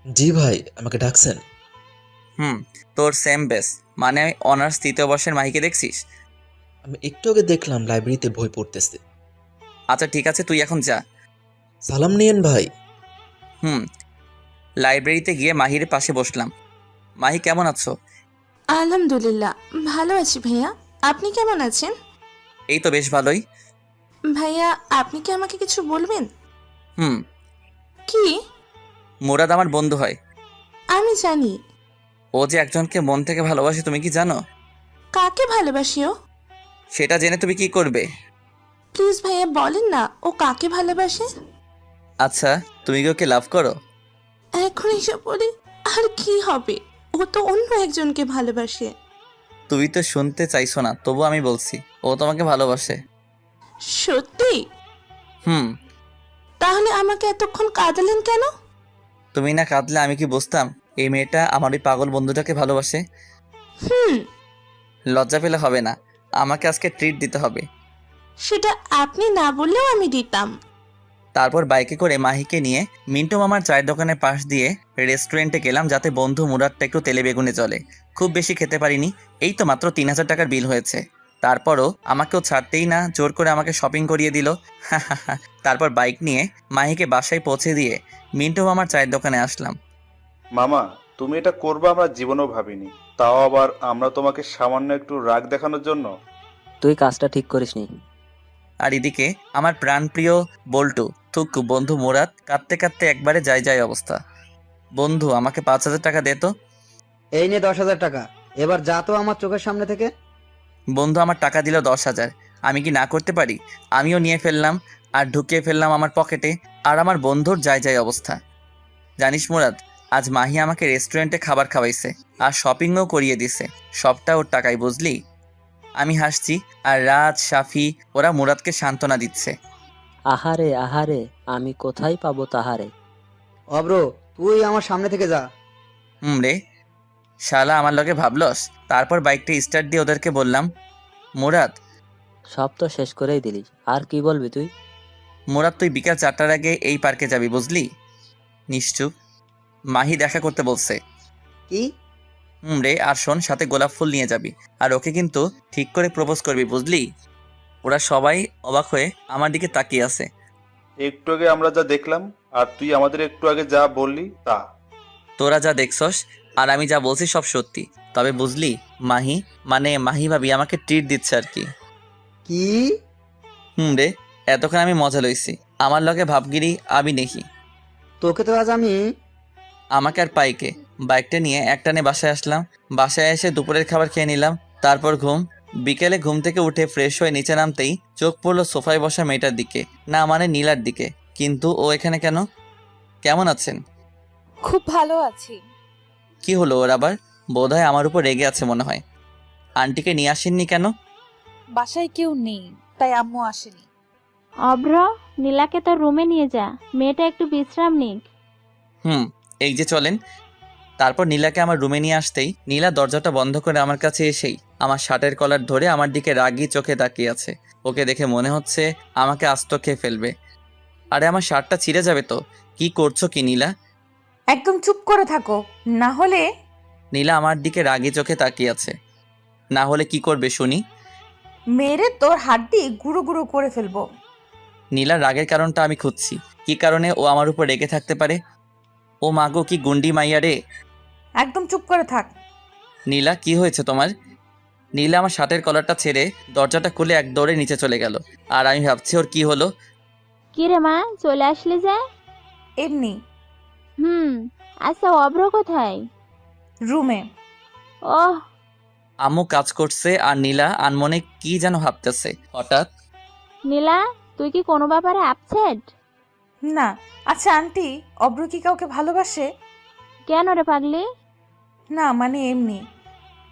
জি ভাই, আমাকে ডাকছেন? তোর সেম বেস, মানে অনার্স 3য় বর্ষের মাহিকে দেখছিস? আমি একটু আগে দেখলাম লাইব্রেরিতে বই পড়তেছে। আচ্ছা ঠিক আছে, তুই এখন যা। সালাম নিয়েন ভাই। লাইব্রেরিতে গিয়ে মাহির পাশে বসলাম। মাহি, কেমন আছো? আলহামদুলিল্লাহ, ভালো আছি ভাইয়া। আপনি কেমন আছেন? এই তো বেশ ভালোই। ভাইয়া, আপনি কি আমাকে কিছু বলবেন? হুম। কি? মুরাদ আমার বন্ধু হয়। আমি জানি। ও যে একজনকে মন থেকে ভালোবাসে, তুমি কি জানো? কাকে ভালোবাসিও? সেটা জেনে তুমি কি করবে? প্লিজ ভাইয়া বলেন না, ও কাকে ভালোবাসে? আচ্ছা, তুমি কি ওকে লাভ করো? এখন এসব বলে আর কি হবে? ও তো অন্য একজনকে ভালোবাসে। তুমি তো শুনতে চাইছো না, তবু আমি বলছি, ও তোমাকে ভালোবাসে। সত্যি? তাহলে আমাকে এতক্ষণ কাঁদালেন কেন? তুমি না কাঁদলে আমি কি বুঝতাম এই মেয়েটা আমার ওই পাগল বন্ধুটাকে ভালোবাসে? লজ্জা পেলে হবে না, আমাকে আজকে ট্রিট দিতে হবে। সেটা আপনি না বললেও আমি দিতাম। তারপর বাইকে করে মাহিকে নিয়ে মিন্টু মামার চায়ের দোকানের পাশ দিয়ে রেস্টুরেন্টে গেলাম, যাতে বন্ধু মুরাদটা একটু তেলে বেগুনে চলে। খুব বেশি খেতে পারিনি, এই তো মাত্র 3,000 টাকার বিল হয়েছে। তারপরও আমাকেও ছাড়তেই না, জোর করে আমাকে শপিং করিয়ে দিল। তারপর বাইক নিয়ে মাহিকে বাসায় পৌঁছে দিয়ে মিন্টু মামার চায়ের দোকানে আসলাম। মামা, তুমি এটা করবে আমরা জীবনেও ভাবিনি, তাও আবার আমরা তোমাকে সামান্য একটু রাগ দেখানোর জন্য। তুই কাজটা ঠিক করিসনি। আর এদিকে আমার প্রাণপ্রিয় বল্টু থুকু বন্ধু মুরাদ কাঁদতে কাঁদতে একবারে যায় অবস্থা। বন্ধু, আমাকে 5,000 টাকা দে তো। এই নে 10,000 টাকা, এবার যা তো আমার চোখের সামনে থেকে। বন্ধু আমার টাকা দিল 10,000, আমি কি না করতে পারি? আমিও নিয়ে ফেললাম আর ঢুকিয়ে ফেললাম আমার পকেটে। আর আমার বন্ধুর যায় অবস্থা। জানিস মুরাদ, আজ মাহি আমাকে রেস্টুরেন্টে খাবার খাওয়াইছে আর শপিংও করিয়ে দিছে, সবটা ওর টাকায়, বুঝলি? আমি হাসছি আর রাজ, সাফি ওরা মুরাদকে সান্ত্বনা দিচ্ছে। আহারে আহারে, আমি কোথায় পাবো তাহারে। অব্র, তুই আমার সামনে থেকে যা। রে, শালা আমার লগে ভাবলস। তারপর বাইকটা স্টার্ট দিয়ে ওদেরকে বললাম, মুরাদ। সব তো শেষ করেই দিলি, আর কি বলবি তুই? মুরাদ, তুই বিকাল 4টার আগে এই পার্কে যাবি, বুঝলি? নিশ্চুপ। মাহি দেখা করতে বলছে। কি? রে, আর শোন, সাথে গোলাপ ফুল নিয়ে যাবি, আর ওকে কিন্তু ঠিক করে প্রপোজ করবি, বুঝলি? ওরা সবাই অবাক হয়ে আমার দিকে তাকিয়ে আছে। একটু আগে আমরা যা দেখলাম আর তুই আমাদের একটু আগে যা বললি তা। তোরা যা দেখছস আর আমি যা বলছি সব সত্যি, তবে বুঝলি মাহি, মানে মাহি ভাবি আমাকে ট্রিট দিচ্ছে আর কি। কি? রে, এতক্ষণ আমি মজা লইছি, আমার লগে ভাবগিরি আমি দেখি। তোকে তো আজ আমি। আমাকে আর পাইকে বাইকটা নিয়ে একটানে বাসায় আসলাম। বাসায় এসে দুপুরের খাবার খেয়ে নিলাম, তারপর ঘুম। বিকেলে ঘুম থেকে উঠে ফ্রেশ হয়ে নিচে নামতেই চোখ পড়লো সোফায় বসা মেয়েটার দিকে, না মানে নীলার দিকে। কিন্তু ও এখানে কেন? কেমন আছেন? খুব ভালো আছি। কি হলো ওর আবার? বোধহয় আমার উপর রেগে আছে মনে হয়। আন্টিকে নিয়ে আসেননি কেন? বাসায় কেউ নেই, তাই আম্মু আসেনি। অভ্র, নীলাকে তোর রুমে নিয়ে যা, মেয়েটা একটু বিশ্রাম নিক। এই যে চলেন। তারপর নীলাকে আমার রুমে নিয়ে আসতেই নীলা দরজাটা বন্ধ করে আমার কাছে এসেই আমার শার্টের কলার ধরে আমার দিকে রাগি চোখে তাকিয়ে আছে। ওকে দেখে মনে হচ্ছে আমাকে আস্ত খেয়ে ফেলবে। আরে আমার শার্টটা ছিঁড়ে যাবে তো। কি করছো কি নীলা? একদম চুপ করে থাকো, না হলে। নীলা আমার দিকে রাগি চোখে তাকিয়ে আছে। না হলে কি করবে শুনি? মেরে তোর হাড্ডি গুঁড়ো গুঁড়ো করে ফেলবো। নীলার রাগের কারণটা আমি খুঁজছি, কি কারণে ও আমার উপর রেগে থাকতে পারে। ও মাগো, কি গুন্ডি মাইয়া রে। একদম চুপ করে থাক। নীলা, কি হয়েছে তোমার? নীলা আমার শার্টের কলারটা ছেড়ে দরজাটা খুলে এক দৌড়ে নিচে চলে গেল। আর আমি ভাবছি ওর কি হলো। কি রে মা, চলে আসলি যে? এমনি। আচ্ছা, অভ্র কোথায়? রুমে। ওহ। আম্মু কাজ করছে আর নীলা আনমনে কি যেন ভাবতেছে। হঠাৎ, নীলা, তুই কি কোনো ব্যাপারে আপসেট? না। আচ্ছা আন্টি, অব্র কি কাউকে ভালোবাসে? কেন রে পাগলি? না মানে এমনি।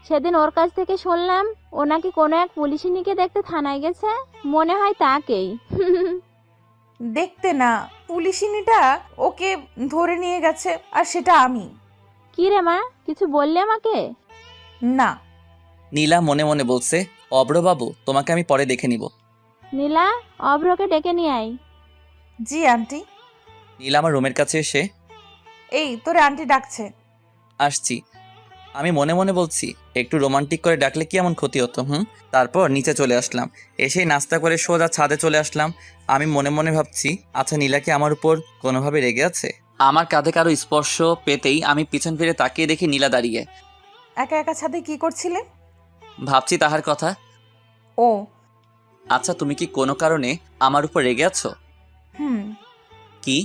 সেদিন ওর কাছ থেকে শুনলাম ও নাকি কোনো এক পুলিশিনীকে দেখতে থানায় গেছে, মনে হয় তাকেই। দেখতে না, পুলিশিনীটা ওকে ধরে নিয়ে গেছে, আর সেটা আমি। কি রে মা, কিছু বললি আমাকে? না। নীলা মনে মনে বলছে, অব্রবাবু তোমাকে আমি পরে দেখে নিব। নীলা, অভ্রকে ডেকে নিয়ে আয়। জি আন্টি। নীলা আমার রুমের কাছে এসে, এই তোরে আন্টি ডাকছে। আসছি। আমি মনে মনে বলছি, একটু রোমান্টিক করে ডাকলে কি এমন ক্ষতি হতো? তারপর নিচে চলে আসলাম, এসেই নাস্তা করে সোজা ছাদে চলে আসলাম। আমি মনে মনে ভাবছি, আচ্ছা নীলা কি আমার উপর কোনোভাবে রেগে আছে? আমার কাঁধে কারো স্পর্শ পেতেই আমি পিছন ফিরে তাকিয়ে দেখি নীলা দাঁড়িয়ে। একা একা ছাদে কি করছিলে? ভাবছি তাহার কথা। ও আচ্ছা তুমি কি কোনো কারণে আমার উপর রেগে আছো? হুম। কি?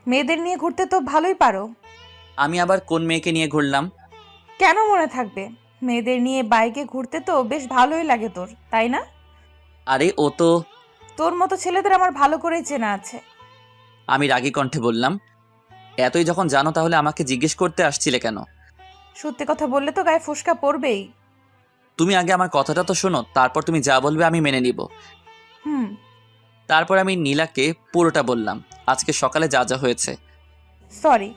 মেয়েদের নিয়ে ঘুরতে তো ভালোই পারো। আমি আবার কোন মেয়েকে নিয়ে ঘুরলাম? কেন মনে থাকবে, মেয়েদের নিয়ে বাইকে ঘুরতে তো বেশ ভালোই লাগে তোর, তাই না? আরে ও তো। তোর মতো ছেলেদের আমার ভালো করেই চেনা আছে। আমি রাগী কণ্ঠে বললাম, এতই যখন জানো তাহলে আমাকে জিজ্ঞেস করতে আসছিলে কেন? সত্যি কথা বললে তো গায়ে ফোসকা পড়বেই। তুমি আগে আমার কথাটা তো শোনো, তারপর তুমি যা বলবে আমি মেনে নিব। হুম। তারপর আমি নীলাকে পুরোটা বললাম, আজকে সকালে যা যা হয়েছে। সরি।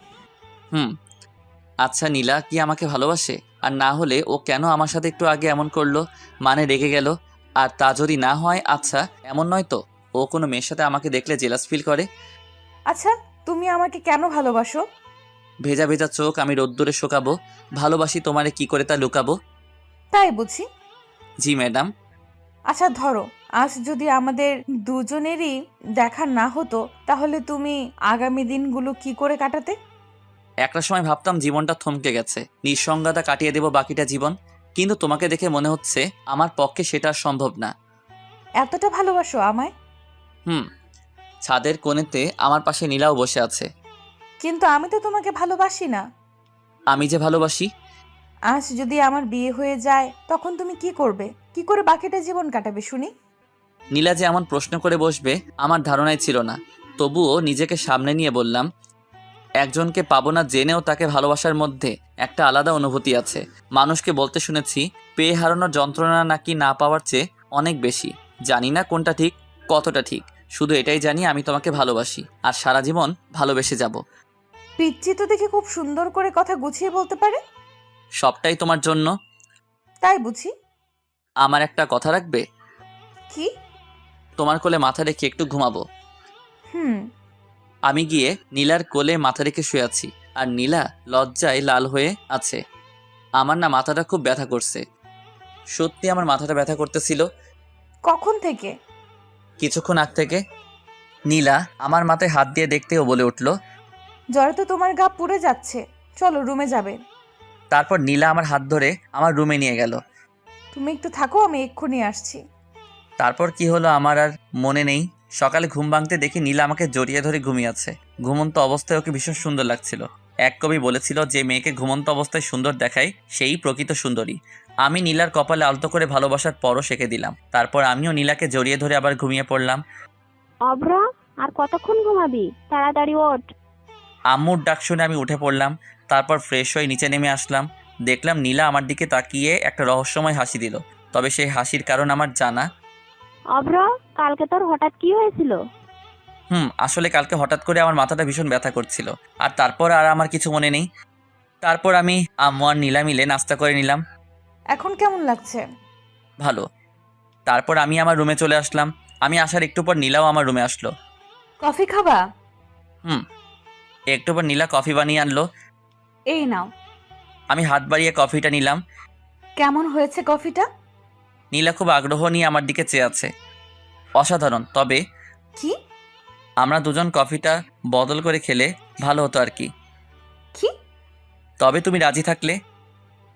আচ্ছা নীলা কি আমাকে ভালোবাসে? আর না হলে ও কেন আমার সাথে একটু আগে এমন করলো, মানে রেগে গেল? আর তা যদি না হয়, আচ্ছা এমন নয় তো ও কোনো মেয়ের সাথে আমাকে দেখলে জেলাস ফিল করে? আচ্ছা তুমি আমাকে কেন ভালোবাসো? ভেজা ভেজা চোখ আমি রোদ্দুরে শোকাবো, ভালোবাসি তোমারে কি করে তা লুকাবো। তাই বুঝি? জি ম্যাডাম। আচ্ছা ধরো, আজ যদি আমাদের দুজনেরই দেখা না হতো, তাহলে তুমি আগামী দিনগুলো কি করে কাটাতে? একটা সময় ভাবতাম জীবনটা থমকে গেছে, নিঃসঙ্গতা কাটিয়ে দেব বাকিটা জীবন, কিন্তু তোমাকে দেখে মনে হচ্ছে আমার পক্ষে সেটা আর সম্ভব না। এতটা ভালোবাসো আমায়? ছাদের কোণেতে আমার পাশে নীলাও বসে আছে। কিন্তু আমি তো তোমাকে ভালোবাসি না। আমি যে ভালোবাসি। আজ যদি আমার বিয়ে হয়ে যায়, তখন তুমি কি করবে? কি করে বাকিটা জীবন কাটাবে শুনি? নীলা যে এমন প্রশ্ন করে বসবে আমার ধারণাই ছিল না, তবুও নিজেকে সামনে নিয়ে বললাম, একজনকে পাবো না জেনেও তাকে ভালোবাসার মধ্যে একটা আলাদা অনুভূতি আছে। মানুষকে বলতে শুনেছি, পেয়ে হারানোর যন্ত্রণা নাকি না পাওয়ার চেয়ে অনেক বেশি। জানি না কোনটা ঠিক, কতটা ঠিক, শুধু এটাই জানি আমি তোমাকে ভালোবাসি আর সারা জীবন ভালোবেসে যাব। পিচ্চি তো দেখে খুব সুন্দর করে কথা গুছিয়ে বলতে পারে। সবটাই তোমার জন্য। তাই বুঝি? আমার একটা কথা রাখবে? কি? তোমার কোলে মাথা রেখে একটু ঘুমাবো। আমি গিয়ে নীলার কোলে মাথা রেখে শুয়ে আছি, আর নীলা লজ্জায় লাল হয়ে আছে। আমার না মাথাটা খুব ব্যথা করছে, সত্যি আমার মাথাটা ব্যথা করতেছিল। কখন থেকে? কিছুক্ষণ আগ থেকে। নীলা আমার মাথায় হাত দিয়ে দেখতেও বলে উঠল, জ্বরে তো তোমার গা পুড়ে যাচ্ছে, চলো রুমে যাবে। তারপর নীলা আমার হাত ধরে আমার রুমে নিয়ে গেল। তুমি একটু থাকো, আমি এক্ষুনি আসছি। তারপর কি হলো আমার আর মনে নেই। সকালে ঘুম ভাঙতে দেখি নীলা আমাকে জড়িয়ে ধরে ঘুমিয়ে আছে। ঘুমন্ত অবস্থায় ওকে ভীষণ সুন্দর লাগছিল। এক কবি বলেছিল, যে মেয়েকে ঘুমন্ত অবস্থায় সুন্দর দেখায় সেই প্রকৃত সুন্দরী। আমি নীলার কপালে আলতো করে ভালোবাসার পরও সেঁকে দিলাম। তারপর আমিও নীলাকে জড়িয়ে ধরে আবার ঘুমিয়ে পড়লাম। অভ্র, আর কতক্ষণ ঘুমাবি? তাড়াতাড়ি ওঠ। আম্মুর ডাক শুনে আমি উঠে পড়লাম। তারপর ফ্রেশ হয়ে নিচে নেমে আসলাম। দেখলাম নীলা আমার দিকে তাকিয়ে একটা রহস্যময় হাসি দিল, তবে সেই হাসির কারণ আমার জানা। অভ্র, কালকে তোর হঠাৎ কি হয়েছিল? আসলে কালকে হঠাৎ করে আমার মাথাটা ভীষণ ব্যথা করছিল, আর তারপর আর আমার কিছু মনে নেই। তারপর আমি আম্মু আর নীলা মিলে নাস্তা করে নিলাম। এখন কেমন লাগছে? ভালো। তারপর আমি আমার রুমে চলে আসলাম। আমি আসার একটু পর নীলাও আমার রুমে আসলো। কফি খাবা? একটু পর নীলা কফি বানিয়ে আনলো। এই নাও। আমি হাত বাড়িয়ে কফিটা নিলাম। কেমন হয়েছে কফিটা? নীলা খুব আগ্রহ নিয়ে আমার দিকে চেয়ে আছে। অসাধারণ। তবে কি? আমরা দুজন কফিটা বদল করে খেলে ভালো হতো আর কি। কি? তবে তুমি রাজি থাকলে।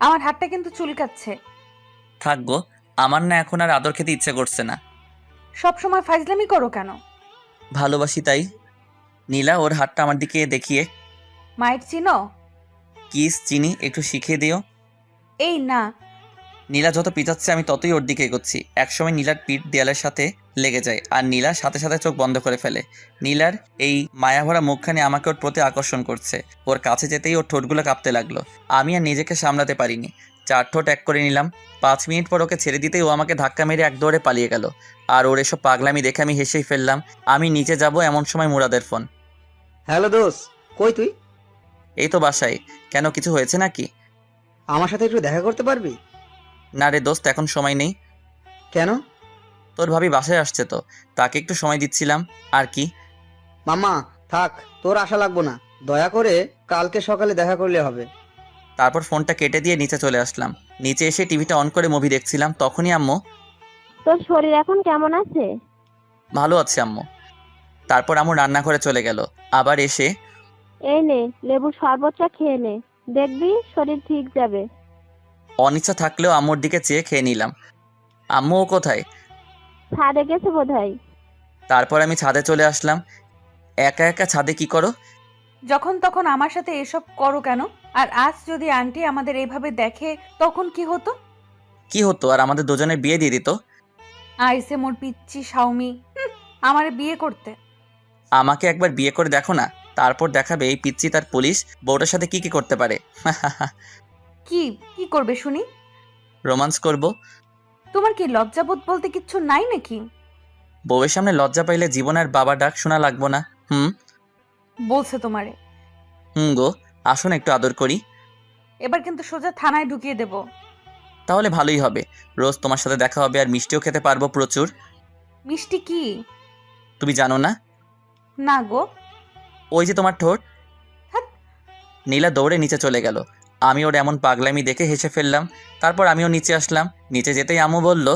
আমার হাতটা কিন্তু চুলকাচ্ছে। থাকবো। আমার না এখন আর আদর খেতে ইচ্ছে করছে না। সব সময় ফাইজলামি করো কেন? ভালোবাসি তাই। নীলা ওর হাতটা আমার দিকে দেখিয়ে, মাইট চিনো? কিস চিনি, একটু শিখিয়ে দিও। এই না। নীলা যত পিছাচ্ছে আমি ততই ওর দিকে এগোচ্ছি। একসময় নীলার পিঠ দেয়ালের সাথে লেগে যায় আর নীলা সাথে সাথে চোখ বন্ধ করে ফেলে। নীলার এই মায়াভরা মুখখানি আমাকে ওর প্রতি আকর্ষণ করছে। ওর কাছে যেতেই ওর ঠোঁটগুলো কাঁপতে লাগলো। আমি আর নিজেকে সামলাতে পারিনি, 4 ঠোঁট এক করে নিলাম। 5 মিনিট পর ওকে ছেড়ে দিতেই ও আমাকে ধাক্কা মেরে এক দৌড়ে পালিয়ে গেল। আর ওর এসব পাগলামি দেখে আমি হেসেই ফেললাম। আমি নিচে যাব এমন সময় মুরাদের ফোন। হ্যালো দোস্ত, কই তুই? এই তো বাসায়। কেন, কিছু হয়েছে নাকি? আমার সাথে একটু দেখা করতে পারবি? না রে দোস্ত, এখন সময় নেই। কেন? তোর ভাবি বাসায় আসছে তো, তাকে একটু সময় দিচ্ছিলাম। আর কি? মামা থাক, তোর আশা লাগবো না, দয়া করে কালকে সকালে দেখা করলে হবে। তারপর ফোনটা কেটে দিয়ে নিচে চলে আসলাম। নিচে এসে টিভিটা অন করে মুভি দেখছিলাম, তখনই আম্মু। তোর শরীর এখন কেমন আছে? ভালো আছে আম্মু। তারপর আম্মু রান্নাঘরে চলে গেল। আবার এসে, এই নে লেবুর শরবতটা খেয়ে নে, দেখবি শরীর ঠিক যাবে। অনিচ্ছা থাকলেও আম্মুর দিকে চেয়ে খেয়ে নিলাম। আম্মু ও কোথায়? ছাদে গেছে বোধহয়। তারপর আমি ছাদে চলে আসলাম। একা একা ছাদে কি করো? যখন তখন আমার সাথে এসব করো কেন? আর আজ যদি আন্টি আমাদের এইভাবে দেখে তখন কি হতো? কি হতো, আর আমাদের দুজনের বিয়ে দিয়ে দিত। আইসে মোর পিচ্চি শাওমি, আমারে বিয়ে করতে। আমাকে একবার বিয়ে করে দেখো না, তারপর দেখাবে এই পিচ্চি তার পুলিশ বউটার সাথে কি কি করতে পারে। কি কি করবে শুনি? রোমান্স করব। তোমার কি লজ্জাবোধ বলতে কিচ্ছু নাই নাকি? বউয়ের সামনে লজ্জা পাইলে জীবন আর বাবা ডাক শোনা লাগবো না। বলছে তোমারে। গো, আসুন একটু আদর করি। এবার কিন্তু সোজা থানায় ঢুকিয়ে দেব। তাহলে ভালোই হবে, রোজ তোমার সাথে দেখা হবে আর মিষ্টিও খেতে পারবো প্রচুর। মিষ্টি কি? তুমি জানো না? না গো। ওই যে তোমার ঠোঁট। ধ্যাৎ। নীলা দৌড়ে নিচে চলে গেল। আমি ওর এমন পাগলামি দেখে হেসে ফেললাম। তারপর আমিও নিচে আসলাম। নিচে যেতেই আম্মু বলল,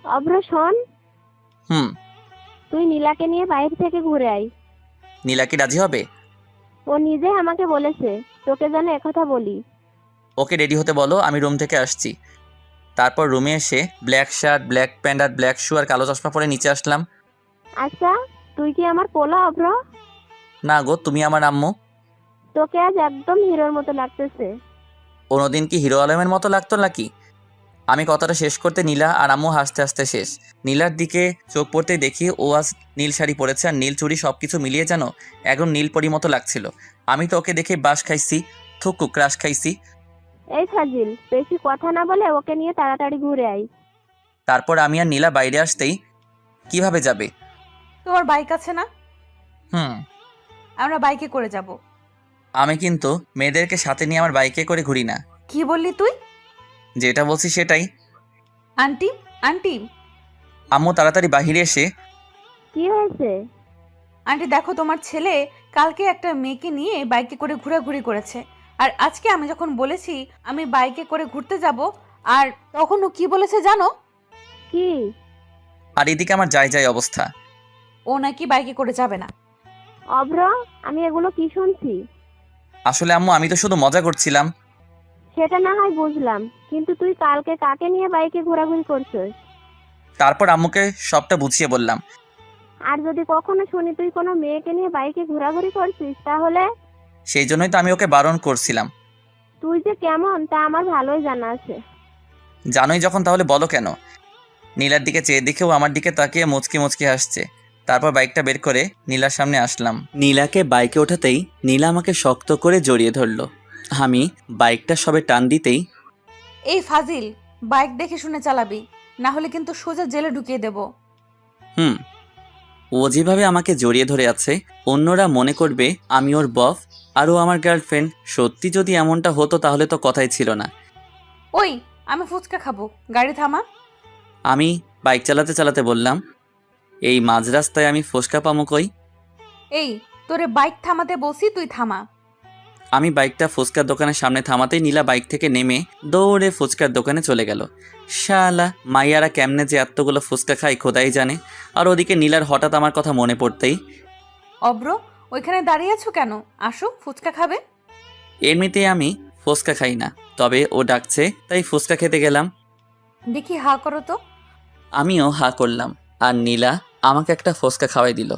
অভ্র শোন, হুম। তুই নীলাকে নিয়ে বাইরে থেকে ঘুরে আয়। নীলা কি রাজি হবে? ও নিজে আমাকে বলেছে তোকে যেন একথা বলি। ওকে রেডি হতে বলো, আমি রুম থেকে আসছি। তারপর রুমে এসে ব্ল্যাক শার্ট, ব্ল্যাক প্যান্ট আর ব্ল্যাক শু আর কালো চশমা পরে নিচে আসলাম। আচ্ছা, তুই কি আমার পোলা অভ্র? না গো, তুমি আমার আম্মু। তোকে আজ একদম হিরোর মতো লাগতেছে। অন্যদিন কি হিরো আলমের মতো লাগতো নাকি? আমি কথাটা শেষ করতে নীলা আর আম্মু হাসতে হাসতে শেষ। নীলার দিকে চোখ পড়তেই দেখি ও আজ নীল শাড়ি পরেছে আর নীল চুড়ি, সবকিছু মিলিয়ে যেন একদম নীল পরি মতো লাগছিল। আমি তো ওকে দেখে বাস খাইছি, থুকু ক্রাশ খাইছি। এই ফাজিল, বেশি কথা না বলে ওকে নিয়ে তাড়াতাড়ি ঘুরে আয়। তারপর আমি আর নীলা বাইরে আসতেই, কিভাবে যাবে? তোমার বাইক আছে না? হুম। আমরা বাইকে করে যাব। আমি কিন্তু মেয়েদেরকে সাথে নিয়ে আমার বাইকে করে ঘুরি না। কি বললি তুই? যেটা বলছি সেটাই। Aunty, aunty. আম্মু তাড়াতাড়ি বাহিরে এসে, কি হয়েছে? আন্টি দেখো, তোমার ছেলে কালকে একটা মেয়েকে নিয়ে বাইকে করে ঘোরাঘুরি করেছে। আর আজকে আমি যখন বলেছি আমি বাইকে করে ঘুরতে যাব, আর তখন ও কি বলেছে জানো? কি? আর এদিকে আমার যাই যাই অবস্থা। ও নাকি বাইকে করে যাবে না। অভ্র, আমি এগুলো কি শুনছি? আসলে আম্মু, আমি তো শুধু মজা করছিলাম। সেটা না হয় বুঝলাম, কিন্তু তুই কালকে কাকে নিয়ে বাইকে ঘোরাঘুরি করছিস? তারপর আম্মুকে সবটা বুঝিয়ে বললাম। আর যদি কখনো শুনি তুই কোনো মেয়েকে নিয়ে বাইকে ঘোরাঘুরি করছিস তাহলে? সেই জন্যই তো আমি ওকে বারণ করছিলাম। তুই যে কেমন তা আমার ভালোই জানা আছে। জানোই যখন, তাহলে বলো কেন? নীলার দিকে চেয়ে দেখেও আমার দিকে তাকিয়ে মুচকি মুচকি হাসছে। তারপর বাইকটা বের করে নীলার সামনে আসলাম। নীলাকে বাইকে ওঠাতেই নীলা আমাকে শক্ত করে জড়িয়ে ধরলো। আমি বাইকটা সবে টান দিতেই, এই ফাজিল, বাইক দেখে শুনে চালাবি, না হলে কিন্তু সোজা জেলে ঢুকিয়ে দেব। ও যেভাবে আমাকে জড়িয়ে ধরে আছে, অন্যরা মনে করবে আমি ওর বফ আর ও আমার গার্লফ্রেন্ড। সত্যি যদি এমনটা হতো তাহলে তো কথাই ছিল না। ওই, আমি ফুচকা খাবো, গাড়ি থামা। আমি বাইক চালাতে চালাতে বললাম, এই মাঝ রাস্তায় আমি ফুচকা পামো কই? এই, তোরে বাইক থামাতে বলছি, তুই থামা। আমি বাইকটা ফুচকার দোকানের সামনে থামাতেই নীলা বাইক থেকে নেমে দৌড়ে ফুচকার দোকানে চলে গেল। শালা মাইয়ারা কেমনে যে এতগুলো ফুচকা খায় খোদাই জানে। আর ওদিকে নীলার হঠাৎ আমার কথা মনে পড়তেই, অব্র, ওইখানে দাঁড়িয়ে আছো কেন? আসো, ফুচকা খাবে। এমনিতেই আমি ফুচকা খাই না, তবে ও ডাকছে তাই ফুচকা খেতে গেলাম। দেখি হা করো তো। আমিও হা করলাম আর নীলা আমাকে একটা ফুচকা খাওয়াই দিল।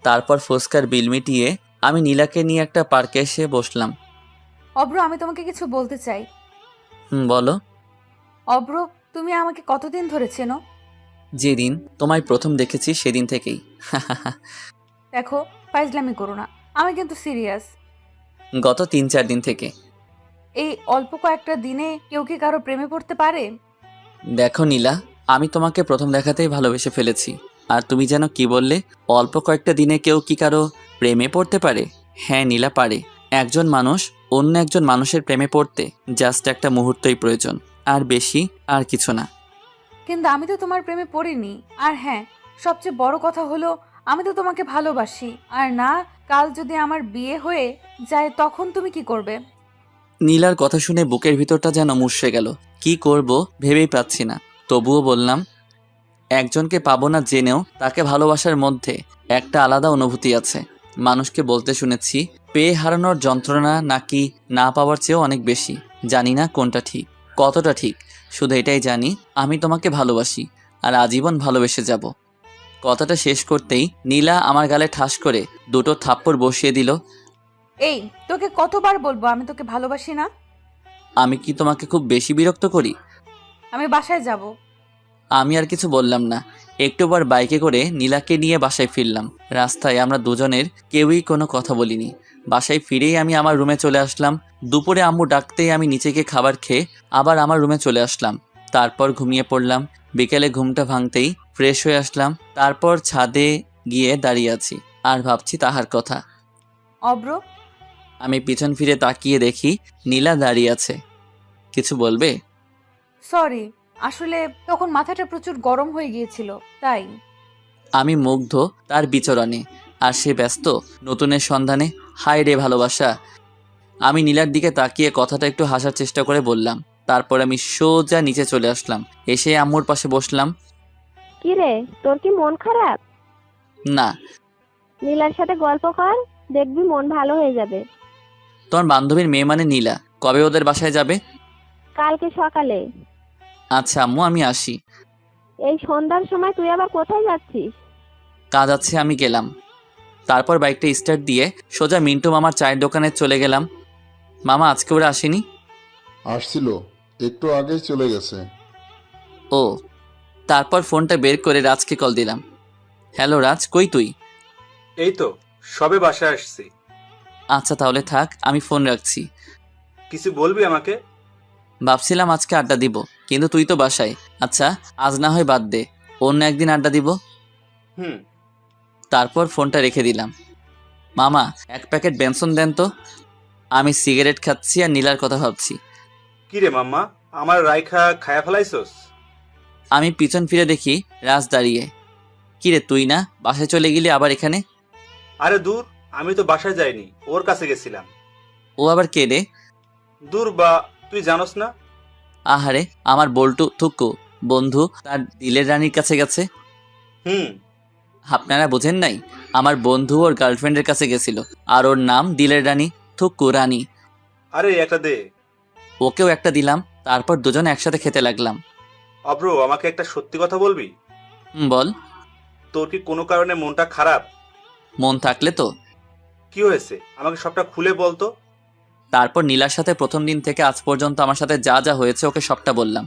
তারপর ফুচকার বিল মিটিয়ে আমি নীলাকে নিয়ে একটা পার্কে এসে বসলাম। অব্র, আমি তোমাকে কিছু বলতে চাই। বলো। অব্র, তুমি আমাকে কতদিন ধরে চেনো? যেদিন তোমায় প্রথম দেখেছি সেদিন থেকেই। দেখো, ফাইজলামি করো না, আমি কিন্তু সিরিয়াস। গত 3-4 দিন থেকে। এই অল্প কয়েকটা দিনে কেউ কি কারো প্রেমে পড়তে পারে? দেখো নীলা, আমি তোমাকে প্রথম দেখাতেই ভালোবেসে ফেলেছি। আর তুমি যেন কি বললে, অল্প কয়েকটা দিনে কেউ কি কারো প্রেমে পড়তে পারে? হ্যাঁ নীলা, পারে। একজন মানুষ অন্য একজন মানুষের প্রেমে পড়তে জাস্ট একটা মুহূর্তই প্রয়োজন, আর বেশি আর কিছু না। কিন্তু আমি তো তোমার প্রেমে পড়িনি। আর হ্যাঁ, সবচেয়ে বড় কথা হলো আমি তো তোমাকে ভালোবাসি। আর না, কাল যদি আমার বিয়ে হয়ে যায় তখন তুমি কি করবে? নীলার কথা শুনে বুকের ভিতরটা যেন মুষড়ে গেল। কি করব ভেবেই পাচ্ছি না। তবুও বললাম, একজনকে পাবো না জেনেও তাকে ভালোবাসার মধ্যে একটা আলাদা অনুভূতি আছে। মানুষকে বলতে শুনেছি, পেয়ে হারানোর যন্ত্রণা নাকি না পাওয়ার চেয়েও অনেক বেশি। জানি না কোনটা ঠিক, কতটা ঠিক, শুধু এটাই জানি আমি তোমাকে ভালোবাসি আর আজীবন ভালোবেসে যাব। কথাটা শেষ করতেই নীলা আমার গালে ঠাস করে 2টো থাপ্পড় বসিয়ে দিল। এই, তোকে কতবার বলবো আমি তোকে ভালোবাসি না? আমি কি তোমাকে খুব বেশি বিরক্ত করি? আমি বাসায় যাব। আমি আর কিছু বললাম না। একটুবার বাইকে করে নীলাকে নিয়ে বাসায় ফিরলাম। রাস্তায় আমরা দুজনের কেউই কোনো কথা বলিনি। বাসায় ফিরেই আমি আমার রুমে চলে আসলাম। দুপুরে আম্মু ডাকতেই আমি নিচে গিয়ে খাবার খেয়ে আবার আমার রুমে চলে আসলাম। তারপর ঘুমিয়ে পড়লাম। বিকেলে ঘুমটা ভাঙতেই ফ্রেশ হয়ে আসলাম। তারপর ছাদে গিয়ে দাঁড়িয়ে আছি আর ভাবছি তাহার কথা। অব্র, আমি পিছন ফিরে তাকিয়ে দেখি নীলা দাঁড়িয়ে আছে। কিছু বলবে? সরি, আসলে তখন মাথাটা প্রচুর গরম হয়ে গিয়েছিল, তাই। আমি মুগ্ধ তার বিচরণে। আর সে ব্যস্ত নতুনের সন্ধানে। হায় রে ভালোবাসা। আমি নীলার দিকে তাকিয়ে কথাটা একটু হাসার চেষ্টা করে বললাম। তারপর আমি সোজা নিচে চলে আসলাম। এসে আম্মুর পাশে বসলাম। কি রে, তোর কি মন খারাপ? না। নীলার সাথে গল্প কর, দেখবি মন ভালো হয়ে যাবে। তোমার বান্ধবীর মেয়ে মানে নীলা, কবে ওদের বাসায় যাবে? কালকে সকালে। আচ্ছা আম্মু, আমি আসি। এই সন্ধ্যার সময় তুই আবার কোথায় যাচ্ছিস? কাজ আছে, আমি গেলাম। তারপর বাইকটা স্টার্ট দিয়ে সোজা মিন্টু মামার চায়ের দোকানে চলে গেলাম। মামা আজকে ওরা আসেনি? আসছিল, একটু আগেই চলে গেছে। ও। তারপর ফোনটা বের করে রাজকে কল দিলাম। হ্যালো রাজ, কই তুই? এই তো সবে বাসায় আসছি। আচ্ছা তাহলে থাক, আমি ফোন রাখছি। কিছু বলবি আমাকে? ভাবছিলাম আজকে আড্ডা দিব, কিন্তু তুই তো বাসায়। আচ্ছা আজ না হয় বাদ দে, অন্য একদিন আড্ডা দিব। হুম। তারপর ফোনটা রেখে দিলাম। মামা 1 প্যাকেট বেনসন দেন তো। আমি সিগারেট খাচ্ছি আর নীলার কথা ভাবছি। কিরে মাম্মা, আমার রাইখা খায়া ফেলাইছস? আমি পিছন ফিরে দেখি রাজ দাঁড়িয়ে। কিরে তুই না বাসায় চলে গেলি আবার এখানে? আরে দূর, আমি তো বাসায় যাইনি, ওর কাছে গেছিলাম। ও আবার কে রে? দূর বা, তুই জানোস না? আহারে, আমার বল্টু থুকু বন্ধু তার দিলের রানীর কাছে গেছে। হুম। আপনারা বোঝেন নাই? আমার বন্ধু ওর গার্লফ্রেন্ডের কাছে গেছিল, আর ওর নাম দিলের রানী, থুকু রানী। আরে একটা দে। ওকেও একটা দিলাম। তারপর দুজন একসাথে খেতে লাগলাম। অব্র, আমাকে একটা সত্যি কথা বলবি? বল। তোর কি কোনো কারণে মনটা খারাপ? মন থাকলে তো। কি হয়েছে আমাকে সবটা খুলে বলতো। তারপর নীলার সাথে প্রথম দিন থেকে আজ পর্যন্ত আমার সাথে যা যা হয়েছে ওকে সবটা বললাম।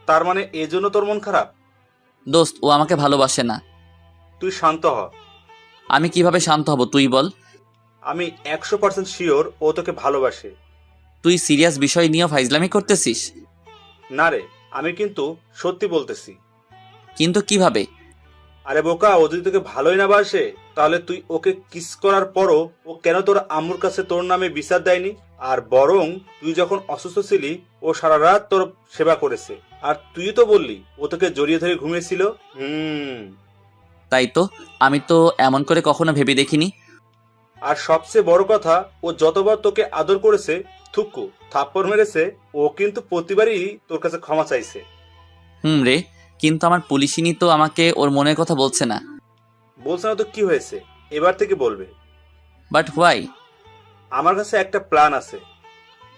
তার মানে এই জন্য তোর মন খারাপ? দোস্ত, ও আমাকে ভালোবাসে না। তুই শান্ত হ। আমি কিভাবে শান্ত হব তুই বল? আমি 100% শিওর ও তোকে ভালোবাসে। তুই সিরিয়াস বিষয় নিয়ে ফাইজলামি করতেছিস? না রে, আমি কিন্তু সত্যি বলতেছি। কিন্তু কিভাবে? আরে বোকা, ও যদি তোকে ভালোই না বাসে তাহলে তুই ওকে কিস করার পরও ও কেন তোর আম্মুর কাছে তোর নামে বিচার দেয়নি? আর বরং তুই যখন অসুস্থ ছিলি ও সারা রাত তোর সেবা করেছে। আর তুই তো বললি ও তোকে জড়িয়ে ধরে ঘুমিয়েছিল। তাই তো, আমি তো এমন করে কখনো ভেবে দেখিনি। আর সবচেয়ে বড় কথা, ও যতবার তোকে আদর করেছে, থুকু থাপ্পড় মেরেছে, ও কিন্তু প্রতিবারই তোর কাছে ক্ষমা চাইছে। রে, কিন্তু আমার পুলিশিনী তো আমাকে ওর মনের কথা বলছে না। বলছে না তো কি হয়েছে, এবার থেকে বলবে। But why? আমার কাছে একটা প্ল্যান আছে।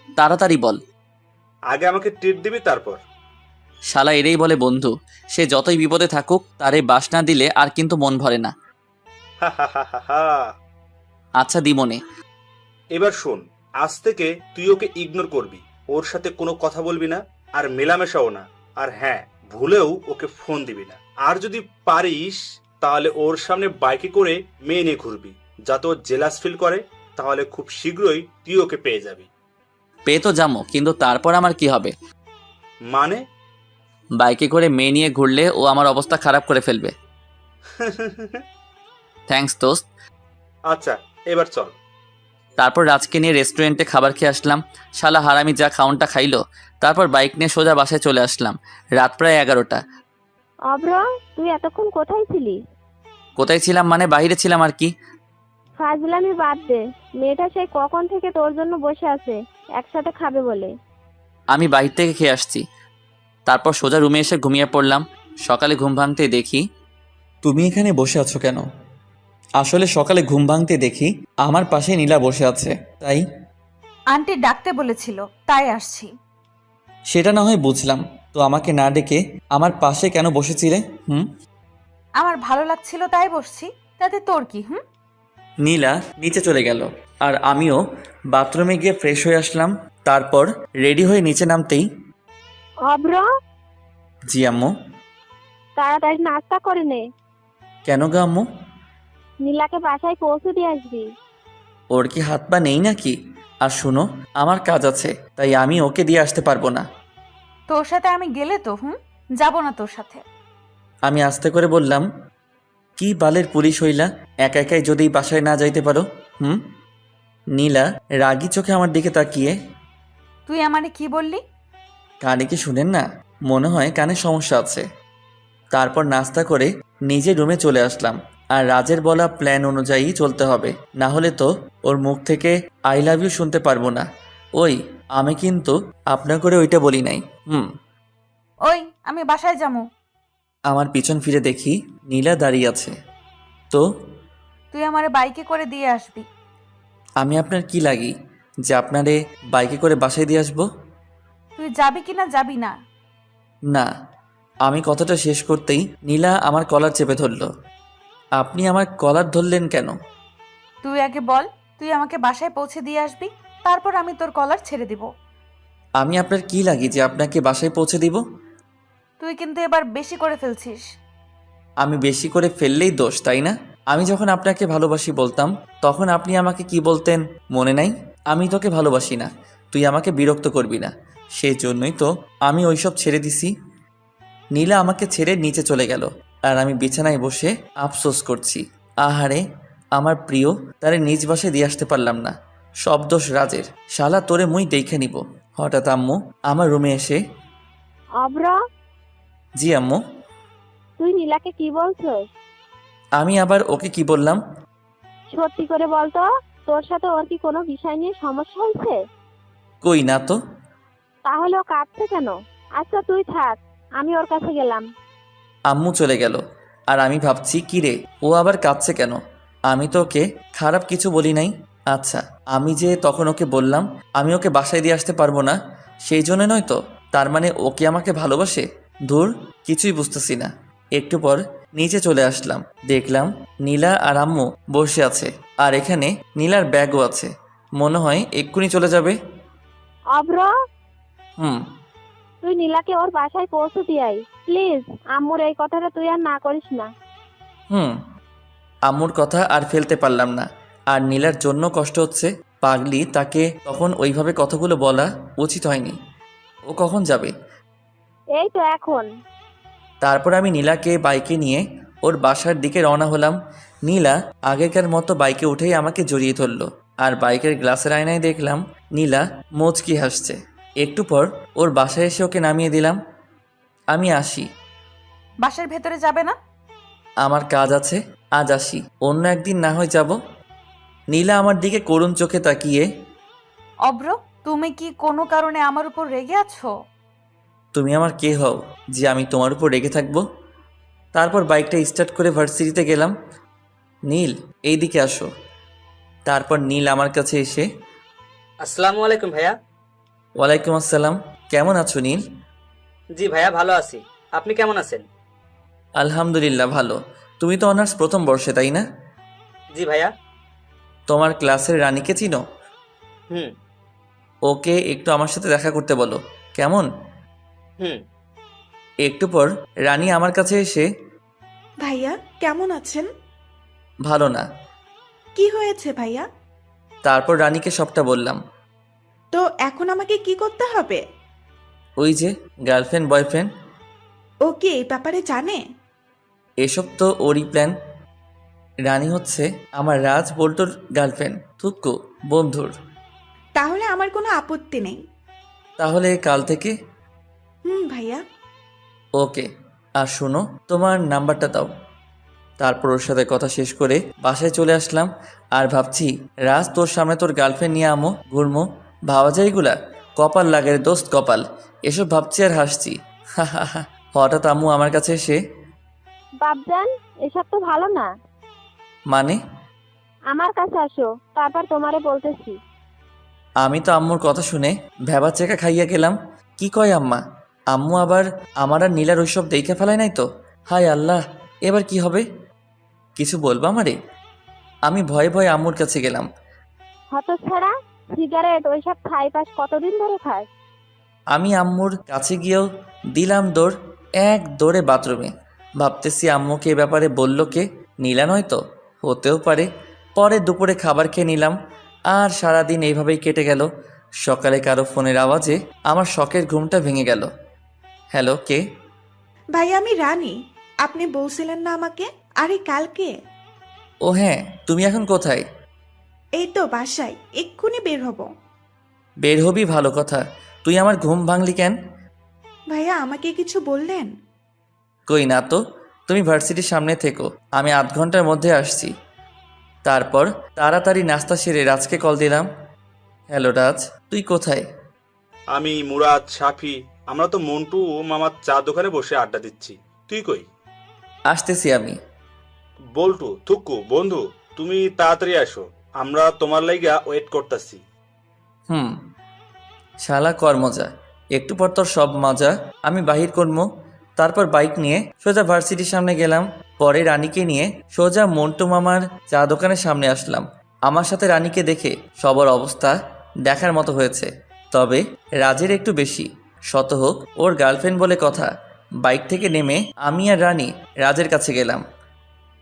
তাড়াতাড়ি বল। আগে আমাকে ট্রিট দিবি, তারপর। শালা এরেই বলে বন্ধু। সে যতই বিপদে থাকুক তার এই বাস না দিলে আর কিন্তু মন ভরে না। আচ্ছা দিমনে। এবার শোন, আজ থেকে তুই ওকে ইগনোর করবি, ওর সাথে কোনো কথা বলবি না, আর মেলামেশাও না। আর হ্যাঁ, ভুলেও ওকে ফোন দিবি না। আর যদি পারিস তাহলে ওর সামনে বাইকে করে মেয়ে নিয়ে ঘুরবি, যাতে ও জেলাস ফিল করে। তাহলে খুব শীঘ্রই তুই ওকে পেয়ে যাবি। পেয়ে তো যাবো, কিন্তু তারপর আমার কি হবে? মানে? বাইকে করে মেয়ে নিয়ে ঘুরলে ও আমার অবস্থা খারাপ করে ফেলবে। থ্যাঙ্কস দোস্ত। আচ্ছা, এবার চল। তারপর রাজকে নিয়ে রেস্টুরেন্টে খাবার খেয়ে আসলাম। শালা হারামি যা খাউনটা খাইলো। তারপর বাইক নিয়ে সোজা বাসায় চলে আসলাম। রাত প্রায় 11টা। অব্র, তুই এতক্ষণ কোথায় ছিলি? কোথায় ছিলাম মানে বাইরে ছিলাম আর কি। ফাজলামি বাদ দে, মেয়েটা সেই কখন থেকে তোর জন্য বসে আছে একসাথে খাবে বলে। আমি বাইরে থেকে খেয়ে আসছি। তারপর সোজা রুমে এসে ঘুমিয়ে পড়লাম। সকালে ঘুম ভাঙতে দেখি তুমি এখানে বসে আছো কেন? আসলে সকালে ঘুম ভাঙতে দেখি আমার পাশে নীলা বসে আছে। তাই আন্টি ডাকতে বলেছিল, তাই আসছি। সেটা না হয় বুঝলাম, তো আমাকে না ডেকে আমার পাশে কেন বসেছিলে? আমার ভালো লাগছিল তাই বসছি, তাতে তোর কি? নীলা নিচে চলে গেল আর আমিও বাথরুমে গিয়ে ফ্রেশ হয়ে আসলাম। তারপর রেডি হয়ে নিচে নামতেই অব্র, জি আম্মু। তাড়াতাড়ি নাস্তা করে নে। কেন গো আম্মু? নীলাকে বাসায় পৌঁছে দিয়ে আসবি। ওর কি হাত পা নেই নাকি? আর শুনো, আমার কাজ আছে, তাই আমি ওকে দিয়ে আসতে পারবো না। তোর সাথে আমি গেলে তো যাব না তোর সাথে। আমি আস্তে করে বললাম, কি বালের পুলিশ হইলা, একা একাই যদি বাসায় না যাইতে পারো? নীলা রাগী চোখে আমার দিকে তাকিয়ে, তুই আমারে কি বললি? কানে কি শুনেন না? মনে হয় কানে সমস্যা আছে। তারপর নাস্তা করে নিজে রুমে চলে আসলাম। আর রাজের বলা প্ল্যান অনুযায়ী চলতে হবে, না হলে তো ওর মুখ থেকে আই লাভ ইউ শুনতে পারবো না। ওই আমি কিন্তু আপনার করে ওইটা বলি নাই। ওই আমি বাসায় যাবো। আমার পিছন ফিরে দেখি নীলা দাঁড়িয়ে আছে। তো তুই আমারে বাইকে করে দিয়ে আসবি। আমি আপনার কি লাগি যে আপনারে বাইকে করে বাসায় দিয়ে আসবো? তুই যাবি কিনা যাবি না? না। আমি কথাটা শেষ করতেই নীলা আমার কলার চেপে ধরল। আপনি আমার কলার ধরলেন কেন? তুই আগে বল, তুই আমাকে বাসায় পৌঁছে দিয়ে আসবি, তারপর আমি তোর কলার ছেড়ে দিব। আমি আপনার কি লাগি যে আপনাকে বাসায় পৌঁছে দিব? তুই কিন্তু এবার বেশি করে ফেলছিস। আমি বেশি করে ফেললেই দোষ, তাই না? আমি যখন আপনাকে ভালোবাসি বলতাম তখন আপনি আমাকে কি বলতেন মনে নাই? আমি তোকে ভালোবাসি না, তুই আমাকে বিরক্ত করবি না। সেই জন্যই তো আমি ওইসব ছেড়ে দিছি। নীলা আমাকে ছেড়ে নিচে চলে গেল আর আমি বিছানায় বসে আফসোস করছি। আহারে আমার প্রিয়, তারে নিজ বাসায় দিয়ে আসতে পারলাম না। সব দোষ রাজের। শালা তোরে মুই দেখে নিব। হঠাৎ আম্মু আমার রুমে এসে, অব্র, জি আম্মু। তুই নীলাকে কি বলছস? আমি আবার ওকে কি বললাম? সত্যি করে বলতো, তোর সাথে ওর কি কোনো বিষয় নিয়ে সমস্যা হয়েছে? কই না তো। তাহলে ও কাঁদছে কেন? আচ্ছা তুই থাক, আমি ওর কাছে গেলাম। আম্মু চলে গেল আর আমি ভাবছি কি রে, ও আবার কাঁদছে কেন? আমি তো ওকে খারাপ কিছু বলি নাই। আচ্ছা, আমি যে তখন ওকে বললাম আমি ওকে বাসায় দিয়ে আসতে পারবো না, সেই জন্য নয় তো? তার মানে ওকে আমাকে ভালোবাসে? ধুর, কিছুই বুঝতেছি না। একটু পর নিচে চলে আসলাম, দেখলাম নীলা আর আম্মু বসে আছে আর এখানে নীলার ব্যাগও আছে। মনে হয় এক্ষুনি চলে যাবে। অব্র, তুই নীলাকে ওর বাসায় পৌঁছে দিয়ে আয় প্লিজ। আম্মুর এই কথাটা তুই আর না করিস না। আম্মুর কথা আর ফেলতে পারলাম না। আর নীলার জন্য কষ্ট হচ্ছে। পাগলি, তাকে তখন ওইভাবে কথাগুলো বলা উচিত হয়নি। ও কখন যাবে? এই তো এখন। তারপর আমি নীলাকে বাইকে নিয়ে ওর বাসার দিকে রওনা হলাম। নীলা আগেকার মতো বাইকে উঠেই আমাকে জড়িয়ে ধরলো আর বাইকের গ্লাসের আয়নায় দেখলাম নীলা মুচকি হাসছে। একটু পর ওর বাসায় এসে ওকে নামিয়ে দিলাম। আমি আসি। বাসার ভেতরে যাবে না? আমার কাজ আছে, আজ আসি, অন্য একদিন না হয় যাব। নীলা আমার দিকে করুণ চোখে তাকিয়ে, অব্র, তুমি কি কোনো কারণে আমার উপর রেগে আছো? তুমি আমার কে হও যে আমি তোমার উপর রেগে থাকবো? তারপর বাইকটা স্টার্ট করে ভার্সিটিতে গেলাম। নীল, এই দিকে আসো। তারপর নীল আমার কাছে এসে, আসসালামু আলাইকুম ভাইয়া। ওয়ালাইকুম আসসালাম। কেমন আছো নীল? জি ভাইয়া, ভালো আছি। আপনি কেমন আছেন? আলহামদুলিল্লাহ ভালো। তুমি তো অনার্স প্রথম বর্ষে, তাই না? জি ভাইয়া। তোমার ক্লাসের রানীকে চিনো? হুম। ওকে একটু আমার সাথে দেখা করতে বলো, কেমন? হুম। একটু পর রানী আমার কাছে এসে, ভাইয়া কেমন আছেন? ভালো না। কি হয়েছে ভাইয়া? তারপর রানীকে সবটা বললাম। তো এখন আমাকে কি করতে হবে? ওই যে গার্লফ্রেন্ড বয়ফ্রেন্ড, ও কি এই ব্যাপারে জানে? এসব তো ওরই প্ল্যান। রানী হচ্ছে আমার রাজ বল্টুর গার্লফ্রেন্ড, থুক্কু বন্ধুর। তাহলে আমার কোনো আপত্তি নেই। তাহলে কাল থেকে? ভাইয়া। ওকে। আর শোনো, তোমার নাম্বারটা দাও। তারপর ওর সাথে কথা শেষ করে বাসায় চলে আসলাম। আর ভাবছি, রাজ তোর সামনে তোর গার্লফ্রেন্ড নিয়ে আমো ঘুরমো, ভাবা যায় এগুলা? কপাল লাগে রে দোস্ত, কপাল। এসব ভাবছি আর হাসছি। হঠাৎ আম্মু আমার কাছে এসে, বাপজান, এসব তো ভালো না। মানে? আমার কাছে আসো, তারপর তোমারে বলতেছি। আমি তো আম্মুর কথা শুনে ভেবা চেকা খাইয়া গেলাম। কি কয় আম্মা? আম্মু আবার আমার আর নীলার ওইসব দেখে ফেলায় নাই তো? হায় আল্লাহ, এবার কি হবে? কিছু বলবা আমারে? আমি ভয়ে ভয়ে আম্মুর কাছে গেলাম। হতচ্ছাড়া, সিগারেট ওইসব খাই পাস কতদিন ধরে খাস? আমি আম্মুর কাছে গিয়েও দিলাম দৌড়, এক দৌড়ে বাথরুমে। ভাবতেছি আম্মুকে এ ব্যাপারে বলল কে? নীলা নয় তো? হতেও পারে। পরে দুপুরে খাবার খেয়ে নিলাম। আর সারাদিন এইভাবেই কেটে গেল। সকালে কারো ফোনের আওয়াজে আমার শখের ঘুমটা ভেঙে গেল। হ্যালো, কে? ভাইয়া আমি রানী। আপনি বলছিলেন না আমাকে? আরে কালকে। ও হ্যাঁ, তুমি এখন কোথায়? এই তো বাসায়, এক্ষুনি বের হব। বের হবি, ভালো কথা। তুই আমার ঘুম ভাঙলি কেন? ভাইয়া আমাকে কিছু বললেন? কই না তো। তুমি ভার্সিটির সামনে থেকো, আমি আধ ঘন্টার মধ্যে আসছি। তারপর তাড়াতাড়ি নাস্তা সেরে রাজকে কল দিলাম। হ্যালো রাজ, তুই কোথায়? আমি, মুরাদ, সাফি, আমরা তো মন্টু ও মামার চা দোকানে বসে আড্ডা দিচ্ছি। তুই কই? আসতেছি আমি। বল্টু, থুক্কু বন্ধু, তুমি তাড়াতাড়ি আসো, আমরা তোমার লাইগা ওয়েট করতেছি। শালা কর মজা, একটু পর তোর সব মজা আমি বাহির করবো। তারপর বাইক নিয়ে সোজা ভার্সিটির সামনে গেলাম। পরে রানীকে নিয়ে সোজা মন্টু মামার চা দোকানের সামনে আসলাম। আমার সাথে রানীকে দেখে সবার অবস্থা দেখার মতো হয়েছে, তবে রাজের একটু বেশি। শত হোক, ওর গার্লফ্রেন্ড বলে কথা। বাইক থেকে নেমে আমি আর রানী রাজের কাছে গেলাম।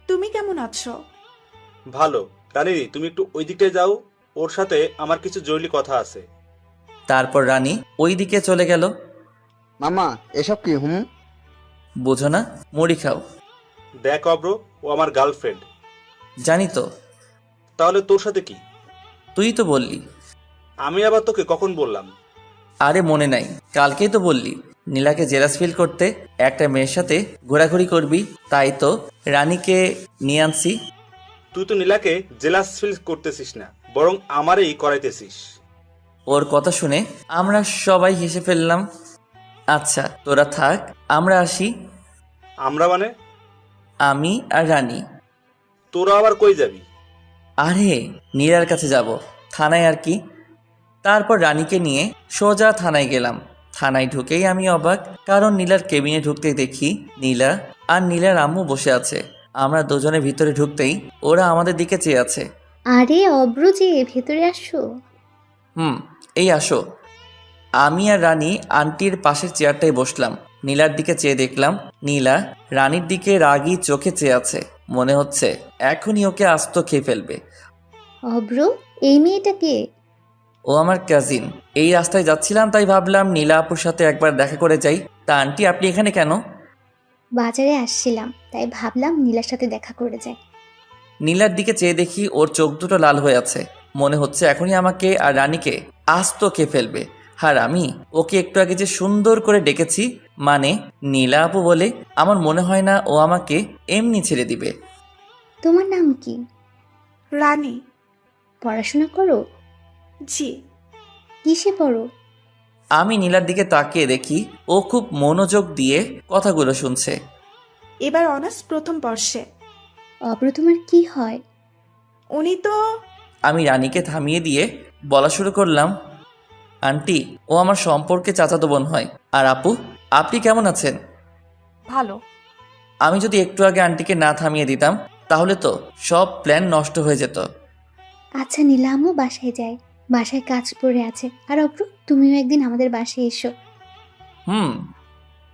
তুমি কেমন আছো? ভালো। রানী, তুমি একটু ওই দিকটায় যাও, ওর সাথে আমার কিছু জরুরি কথা আছে। তারপর রানী ওই দিকে চলে গেল। মামা এসব কি? বোঝো না? মুড়ি খাও। দেখ অব্র, ও আমার গার্লফ্রেন্ড। জানি তো। তাহলে তোর সাথে কি? তুই তো বললি। আমি আবার তোকে কখন বললাম? আরে মনে নাই, কালকেই তো বললি নীলাকে জেলাস ফিল করতে একটা মেয়ের সাথে ঘোরাঘুরি করবি, তাই তো রানীকে নিয়ে আনছি। তুই তো নীলাকে জেলাস ফিল করতেছিস না, বরং আমারই করাইতেছিস। ওর কথা শুনে আমরা সবাই হেসে ফেললাম। আচ্ছা তোরা থাক, আমরা আসি। আমরা মানে? আমি আর রানী। তোরা আবার কই যাবি? আরে নীলার কাছে যাব, থানায় আর কি। তারপর রানীকে নিয়ে সোজা থানায় গেলাম। থানায় ঢুকেই আমি অবাক, কারণ নীলার কেবিনে ঢুকতেই দেখি নীলা আর নীলার আম্মু বসে আছে। আমরা দুজনে ভিতরে ঢুকতেই ওরা আমাদের দিকে চেয়ে আছে। আরে অব্র যে, ভেতরে আসো। এই আসো। আমি আর রানী আন্টির পাশের চেয়ারটায় বসলাম। নীলার দিকে চেয়ে দেখলাম নীলা রানীর দিকে রাগী চোখে চেয়ে আছে। মনে হচ্ছে এখনই ওকে আস্ত খেয়ে ফেলবে। অব্র, এই মেয়েটা কে? ও আমার কাজিন। এই রাস্তায় যাচ্ছিলাম, তাই ভাবলাম নীলা আপুর সাথে একবার দেখা করে যাই। তা আন্টি, আপনি এখানে কেন? বাজারে আসছিলাম, তাই ভাবলাম নীলার সাথে দেখা করে যাই। নীলার দিকে চেয়ে দেখি ওর চোখ দুটো লাল হয়ে আছে। মনে হচ্ছে এখনই আমাকে আর রানীকে আস্ত খেয়ে ফেলবে। আর আমি ওকে একটু আগে যে সুন্দর করে ডেকেছি, মানে নীলা আপু বলে, আমার মনে হয় না ও আমাকে এমনি ছেড়ে দিবে। তোমার নাম কি? রানী। পড়াশোনা করো? জি। কিসে পড়ো? আমি নীলার দিকে তাকিয়ে দেখি ও খুব মনোযোগ দিয়ে কথাগুলো শুনছে। এবার অনার্স প্রথম বর্ষে। অব্র তোমার কি হয়? উনি তো। আমি রানীকে থামিয়ে দিয়ে বলা শুরু করলাম, আন্টি, ও আমার সম্পর্কে চাচাতো বোন হয়। আর আপু, আপনি কেমন আছেন? ভালো। আমি যদি একটু আগে আন্টিকে না থামিয়ে দিতাম, তাহলে তো সব প্ল্যান নষ্ট হয়ে যেত। আচ্ছা নীলামও বাসায় যায়, বাসায় কাজ পড়ে আছে। আর অব্র, তুমিও একদিন আমাদের বাসায় এসো।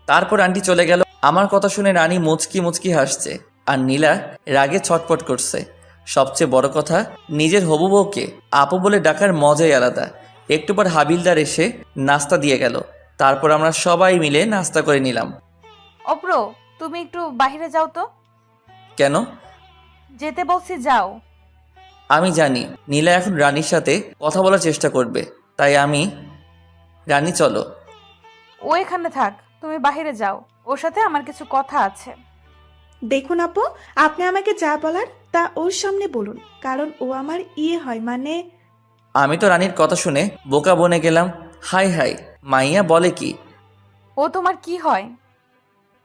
তারপর আন্টি চলে গেল। আমার কথা শুনে রানী মুচকি মুচকি হাসছে। আর নীলা রাগে ছটপট করছে। সবচেয়ে বড় কথা, নিজের হবু বউকে আপু বলে ডাকার মজাই আলাদা। একটু পর হাবিলদার এসে নাস্তা দিয়ে গেল। তারপর আমরা সবাই মিলে নাস্তা করে নিলাম। অপ্র, তুমি একটু বাইরে যাও তো। কেন? যেতে বলছি, যাও। আমি জানি নীলা এখন রানীর সাথে কথা বলার চেষ্টা করবে, তাই আমি রানী চলো। ও এখানে থাক, তুমি বাইরে যাও, ওর সাথে আমার কিছু কথা আছে। দেখুন আপু, আপনি আমাকে যা বলার তা ওর সামনে বলুন, কারণ ও আমার ইয়ে হয়, মানে আমি তো রানীর কথা শুনে বোকা বনে গেলাম। হাই হাই, মাইয়া বলে কি? ও তোমার কি হয়?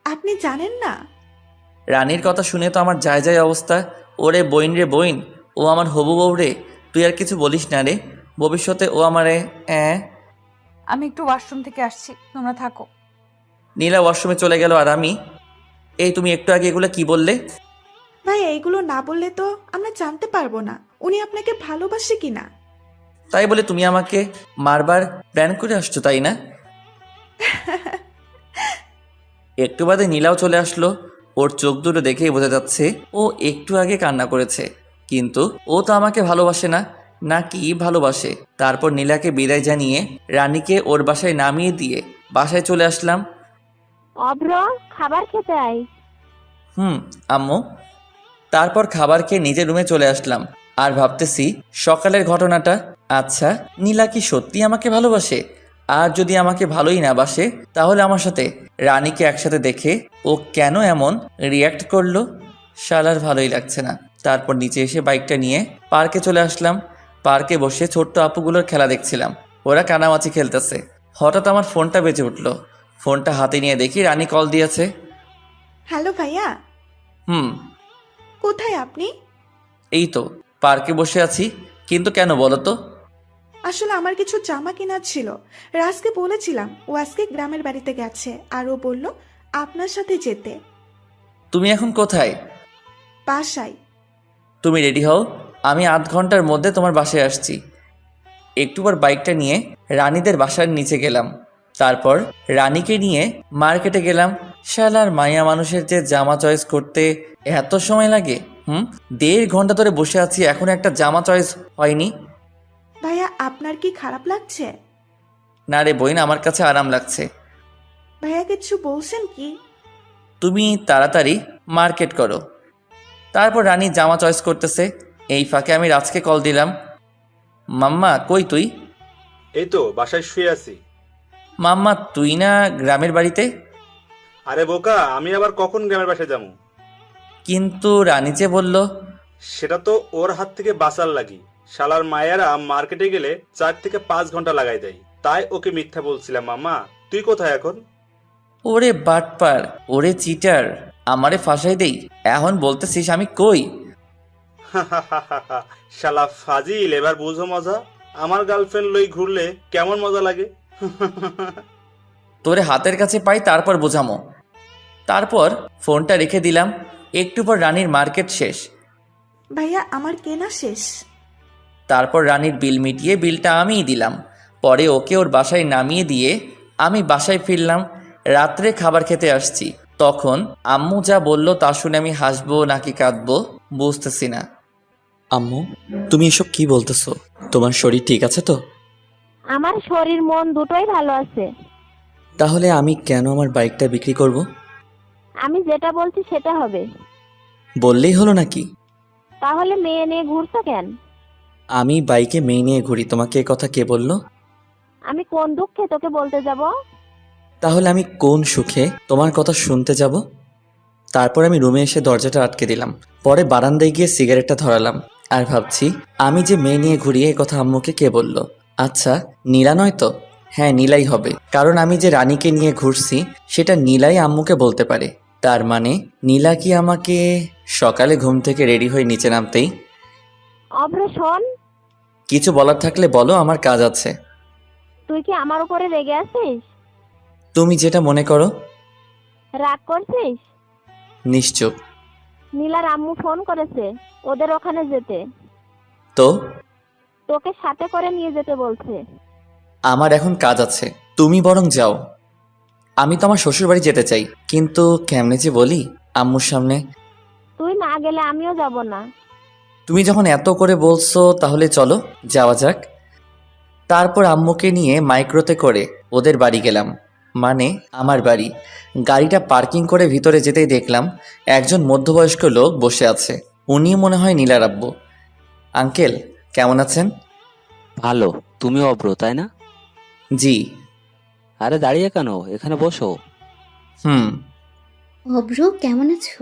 আপনি জানেন না? রানীর কথা শুনে তো আমার যায় যায় অবস্থা। ওরে বইন রে বইন, ও আমার হবু বউ রে। তুই আর কিছু বলিস না রে, ভবিষ্যতে ও আমারে আমি একটু ওয়াশরুম থেকে আসছি, তোমরা থাকো। নীলা ওয়াশরুমে চলে গেল আর আমি, এই তুমি একটু আগে এগুলো কি বললে? ভাই এইগুলো না বললে তো আমরা জানতে পারবো না উনি আপনাকে ভালোবাসে কিনা। তাই বলে তুমি আমাকে মারবার প্ল্যান করে আসছো, তাই না? একটু বাদে নীলাও চলে আসলো। ওর চোখ দুটো দেখেই বোঝা যাচ্ছে ও একটু আগে কান্না করেছে, কিন্তু ও তো আমাকে ভালোবাসে না, নাকি ভালোবাসে? তারপর নীলাকে বিদায় জানিয়ে রানীকে ওর বাসায় নামিয়ে দিয়ে বাসায় চলে আসলাম। অভ্র, খাবার খেতে আয়। আম্মু। তারপর খাবার খেয়ে নিজের রুমে চলে আসলাম আর ভাবতেছি সকালের ঘটনাটা। আচ্ছা, নীলা কি সত্যি আমাকে ভালোবাসে? আর যদি আমাকে ভালোই না বাসে, তাহলে আমার সাথে রানীকে একসাথে দেখে ও কেন এমন রিয়্যাক্ট করলো? শালার ভালোই লাগছে না। তারপর নিচে এসে বাইকটা নিয়ে পার্কে চলে আসলাম। পার্কে বসে ছোট্ট আপুগুলোর খেলা দেখছিলাম। ওরা কানামাছি খেলতেছে। হঠাৎ আমার ফোনটা বেজে উঠলো। ফোনটা হাতে নিয়ে দেখি রানী কল দিয়েছে। হ্যালো ভাইয়া। কোথায় আপনি? এই তো পার্কে বসে আছি। কিন্তু কেন বলো তো? আসলে আমার কিছু জামা কেনার ছিল। রাজকে বলেছিলাম, ও আজকে গ্রামের বাড়িতে গেছে, আর ও বলল আপনার সাথে যেতে। তুমি এখন কোথায়? বাসায়। তুমি রেডি হও, আমি আধ ঘন্টার মধ্যে তোমার বাসায় আসছি। একটু পর বাইকটা নিয়ে রানীদের বাসার নিচে গেলাম। তারপর রানীকে নিয়ে মার্কেটে গেলাম। শালার মাইয়া মানুষের যে জামা চয়েস করতে এত সময় লাগে। 1.5 ঘন্টা ধরে বসে আছি, এখন একটা জামা চয়েস হয়নি। ভাইয়া আপনার কি খারাপ লাগছে? না রে বইন, আমার কাছে আরাম লাগছে। ভাইয়া কিছু বলছেন কি? তুমি তাড়াতাড়ি মার্কেট করো। তারপর রানী জামা চয়েস করতেছে। এই ফাঁকে আমি রাজকে কল দিলাম। মাম্মা কই তুই? এই তো বাসায় শুয়ে আছি। মাম্মা তুই না গ্রামের বাড়িতে? আরে বোকা, আমি আবার কখন গ্রামের বাসায় যাবো? কিন্তু রানী যে বলল। সেটা তো ওর হাত থেকে বাঁচার লাগি। শালার মায়েরা মার্কেটে গেলে 4 থেকে 5 ঘন্টা লাগাই দেয়, তাই ওকে মিথ্যা বলছিলাম। মামা তুই কোথায় এখন? ওরে বাটপার, ওরে চিটার, আমারে ফাঁসাই দেই। এখন বলতেছিস আমি কই? শালা ফাজিল, এবার বুঝো মজা। আমার গার্লফ্রেন্ড লই ঘুরলে কেমন মজা লাগে। তোরে হাতের কাছে পাই, তারপর বোঝামো। তারপর ফোনটা রেখে দিলাম। একটু পর রানীর মার্কেট শেষ। ভাইয়া আমার কেনা শেষ। তারপর রানীর বিল মিটিয়ে বিলটা আমিই দিলাম। পরে ওকে ওর বাসায় নামিয়ে দিয়ে আমি বাসায় ফিরলাম। রাত্রে খাবার খেতে আসছি। তখন আম্মু যা বলল তা শুনে আমি হাসবো নাকি কাঁদবো বুঝতেছি না। আম্মু, তুমি এসব কি বলতেছো? তোমার শরীর ঠিক আছে তো? আমার শরীর মন দুটোই ভালো আছে। তাহলে আমি কেন আমার বাইকটা বিক্রি করব? আমি যেটা বলছি সেটা হবে। বললেই হলো নাকি? তাহলে মেয়ে নিয়ে ঘুরছো কেন? আমি বাইকে মেয়ে নিয়ে ঘুরি, তোমাকে এ কথা কে বললো? আমি কোন দুঃখে তোকে বলতে যাব? তাহলে আমি কোন সুখে তোমার কথা শুনতে যাব? তারপর আমি রুমে এসে দরজাটা আটকে দিলাম। পরে বারান্দায় গিয়ে সিগারেটটা ধরালাম আর ভাবছি আমি যে মেয়ে নিয়ে ঘুরি এ কথা আম্মুকে কে বলল? আচ্ছা, নীলা নয় তো? হ্যাঁ, নীলাই হবে, কারণ আমি যে রানীকে নিয়ে ঘুরছি সেটা নীলাই আম্মুকে বলতে পারে। তার মানে নীলা কি আমাকে সকালে ঘুম থেকে রেডি হয়ে নিচে নামতেই? অভ্র শোন, কিছু বলার থাকলে বলো, আমার কাজ আছে। তুই কি আমার উপরে রেগে আছিস? তুমি যেটা মনে করো। রাগ করছিস? নিশ্চুপ। নীলার আম্মু ফোন করেছে ওদের ওখানে যেতে। তো তোকে সাথে করে নিয়ে যেতে বলছে। আমার এখন কাজ আছে, তুমি বরং যাও। আমি তো আমার শ্বশুর বাড়ি যেতে চাই, কিন্তু কেমনে যে বলি আম্মুর সামনে। না গেলে আমিও যাব না। তুমি যখন এত করে বলছো তাহলে চলো যাওয়া যাক। তারপর আম্মুকে নিয়ে মাইক্রোতে করে ওদের বাড়ি গেলাম, মানে আমার বাড়ি। গাড়িটা পার্কিং করে ভিতরে যেতেই দেখলাম একজন মধ্যবয়স্ক লোক বসে আছে। উনি মনে হয় নীলার আব্বু। আঙ্কেল কেমন আছেন? ভালো। তুমি অব্র, তাই না? জি। আরে দাঁড়িয়ে কেন, এখানে বসো। হুম। অব্র, কেমন আছো?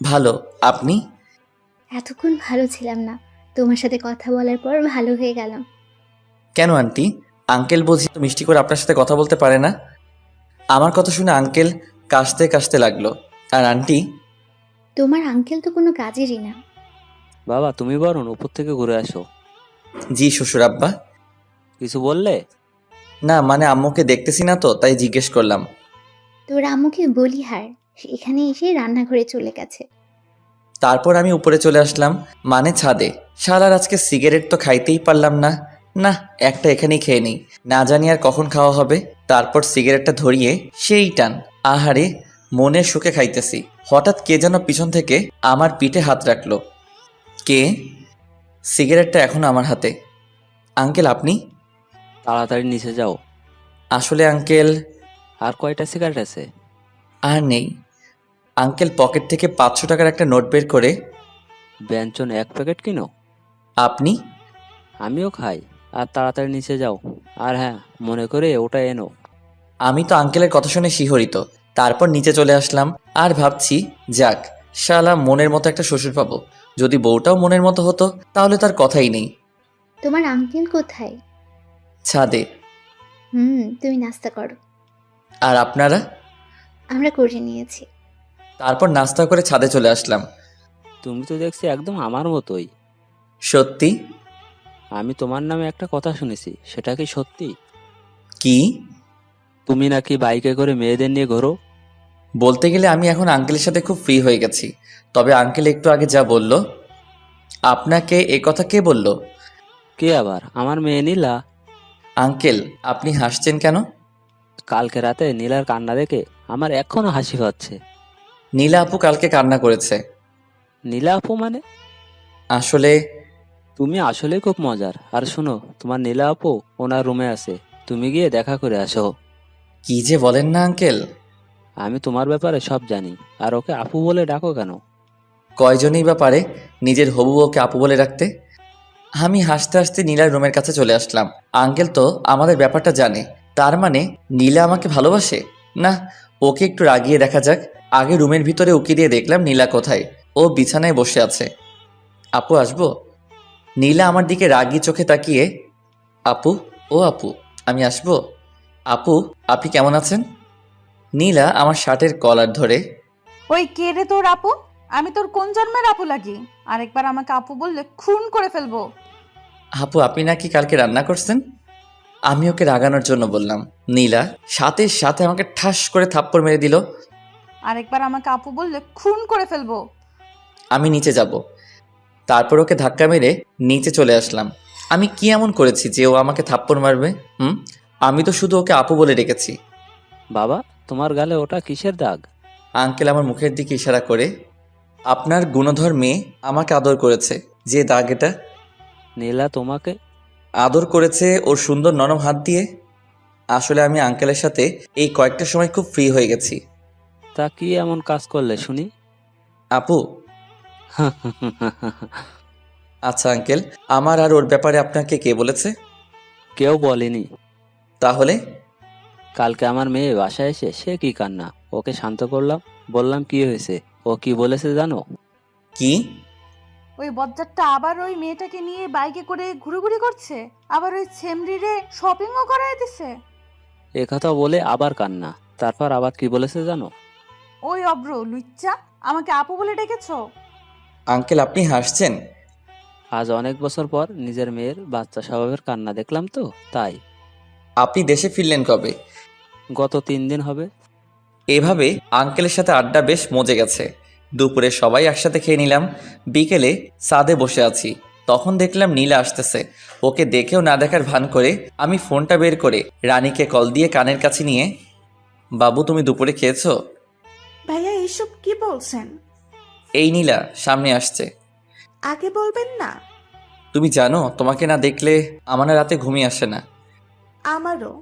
ভালো, আপনি? এতক্ষণ ভালো ছিলাম না, তোমার সাথে কথা বলার পর ভালো হয়ে গেলাম। কেন আন্টি? আঙ্কেল বুঝি তো মিষ্টি করে আপনার সাথে কথা বলতে পারে না? আমার কথা শুনে আঙ্কেল কাশতে কাশতে লাগলো। আর আন্টি? তোমার আঙ্কেল তো কোনো কাজেরই না। বাবা, তুমি বরং উপর থেকে ঘুরে আসো। জি শ্বশুর আব্বা। কিছু বললে? না মানে আম্মুকে দেখতেছি না তো তাই জিজ্ঞেস করলাম। তোর আম্মুকে বলি হার, এখানে এসে রান্নাঘরে চলে গেছে। তারপর আমি উপরে চলে আসলাম, মানে ছাদে। শালার আজকে সিগারেট তো খাইতেই পারলাম না। না, একটা এখানেই খেয়ে নিই, না জানি আর কখন খাওয়া হবে। তারপর সিগারেটটা ধরিয়ে সেই টান। আহারে, মনের সুখে খাইতেছি। হঠাৎ কে যেন পিছন থেকে আমার পিঠে হাত রাখলো। কে? সিগারেটটা এখনো আমার হাতে। আঙ্কেল আপনি? তাড়াতাড়ি নিচে যাও। আসলে আঙ্কেল। আর কয়টা সিগারেট আছে? আর নেই। আঙ্কেল পকেট থেকে 500 টাকার একটা নোট বের করে। ব্যঞ্জন 1 প্যাকেট কিনো। আপনি? আমিও খাই। আর তাড়াতাড়ি নিচে যাও। আর হ্যাঁ, মনে করে ওটা এনো। আমি তো আঙ্কেলের কথা শুনে শিহরিত। তারপর নিচে চলে আসলাম আর ভাবছি, যাক শালা মনের মতো একটা শ্বশুর পাবো। যদি বউটাও মনের মতো হতো তাহলে তার কথাই নেই। তোমার আঙ্কেল কোথায়? ছাদে। তুমি নাস্তা করো। আর আপনারা? আমরা করে নিয়েছি। তারপর নাস্তা করে ছাদে চলে আসলাম। তুমি তো দেখছি একদম আমার মতোই। সত্যি? আমি তোমার নামে একটা কথা শুনেছি, সেটা কি সত্যি? কি? তুমি নাকি বাইকে করে মেয়েদের নিয়ে ঘোরো। বলতে গেলে আমি এখন আঙ্কেলের সাথে খুব ফ্রি হয়ে গেছি। তবে আঙ্কেল একটু আগে যা বলল। আপনাকে এ কথা কে বলল? কে আবার? আমার মেয়ে নীলা। আঙ্কেল আপনি হাসছেন কেন? কালকে রাতে নীলার কান্না দেখে আমার এখনো হাসি পাচ্ছে। নীলা আপু কালকে কান্না করেছে। নীলা আপু মানে? আসলে তুমি আসলে খুব মজার। আর শোনো, তোমার নীলা আপু ওনার রুমে আছে, তুমি গিয়ে দেখা করে আসো। কি যে বলেন না আঙ্কেল। আমি তোমার ব্যাপারে সব জানি। আর ওকে আপু বলে ডাকো কেন? কয়জনই বা পারে নিজের হবু বউকে আপু বলে রাখতে। আমি হাসতে হাসতে নীলার রুমের কাছে চলে আসলাম। আঙ্কেল তো আমাদের ব্যাপারটা জানে। তার মানে নীলা আমাকে ভালোবাসে? না, ওকে একটু রাগিয়ে দেখা যাক। আগে রুমের ভিতরে উকি দিয়ে দেখলাম নীলা কোথায়। ও বিছানায় বসে আছে। আপু আসবো? নীলা আমার দিকে রাগি চোখে তাকিয়ে, আপু, ও আপু আমি আসবো? আপু আপনি কেমন আছেন? নীলা আমার শার্টের কলার ধরে, ওই কে রে তোর আপু? আমি তোর কোন জন্মের আপু লাগি? আরেকবার আমাকে আপু বললে খুন করে ফেলবো। আপু আপনি নাকি কালকে রান্না করছেন? আমি ওকে রাগানোর জন্য বললাম। নীলা সাথে সাথে আমাকে ঠাস করে থাপ্পড় মেরে দিল। আরেকবার আমাকে আপু বললে খুন করে ফেলবো। আমি নিচে যাব। তারপর ওকে ধাক্কা মেরে নিচে চলে আসলাম। আমি কি এমন করেছি যে ও আমাকে থাপ্পড় মারবে? আমি তো শুধু ওকে আপু বলে ডেকেছি। বাবা, তোমার গালে ওটা কিসের দাগ? আঙ্কেল আমার মুখের দিকে ইশারা করে, আপনার গুণধর মেয়ে আমাকে আদর করেছে, যে দাগ এটা। নীলা তোমাকে আদর করেছে ওর সুন্দর নরম হাত দিয়ে। আসলে আমি আঙ্কেলের সাথে এই কয়েকটা সময় খুব ফ্রি হয়ে গেছি। তা কি এমন কাজ করলে শুনি? আপু আচ্ছা আঙ্কেল, আমার আর ওর ব্যাপারে আপনাকে কে বলেছে? কেউ বলেনি। তাহলে? কালকে আমার মেয়ে বাসায় এসে সে কি কান্না, ওকে শান্ত করলাম, বললাম কি হয়েছে, ও কি বলেছে জানো? কি? ওই বজ্জারটা আবার ওই মেয়েটাকে নিয়ে বাইকে করে ঘুরোঘুরি করছে, আবার ওই ছেমরিরে শপিংও করায় দিছে। একথা বলে আবার কান্না। তারপর আবার কি বলেছে জানো? ওই অব্র লুচ্চা, আমাকে আপু বলে ডেকেছো? আঙ্কেল আপনি হাসছেন? আজ অনেক বছর পর নিজের মেয়ের বাচ্চা স্বভাবের কান্না দেখলাম তো তাই। আপনি দেশে ফিরলেন কবে? গত 3 দিন হবে। এভাবে আঙ্কেলের সাথে আড্ডা বেশ মজে গেছে। দুপুরে সবাই একসাথে খেয়ে নিলাম। বিকেলে ছাদে বসে আছি, তখন দেখলাম নীলা আসতেছে। ওকে দেখেও না দেখার ভান করে আমি ফোনটা বের করে রানীকে কল দিয়ে কানের কাছে নিয়ে, বাবু তুমি দুপুরে খেয়েছো? ভাইয়া এইসব কি বলছেন? এই নীলা সামনে আসছে। আগে বলবেন না? তুমি জানো তোমাকে না দেখলে আমার না রাতে ঘুমিয়ে আসে না। আমারও।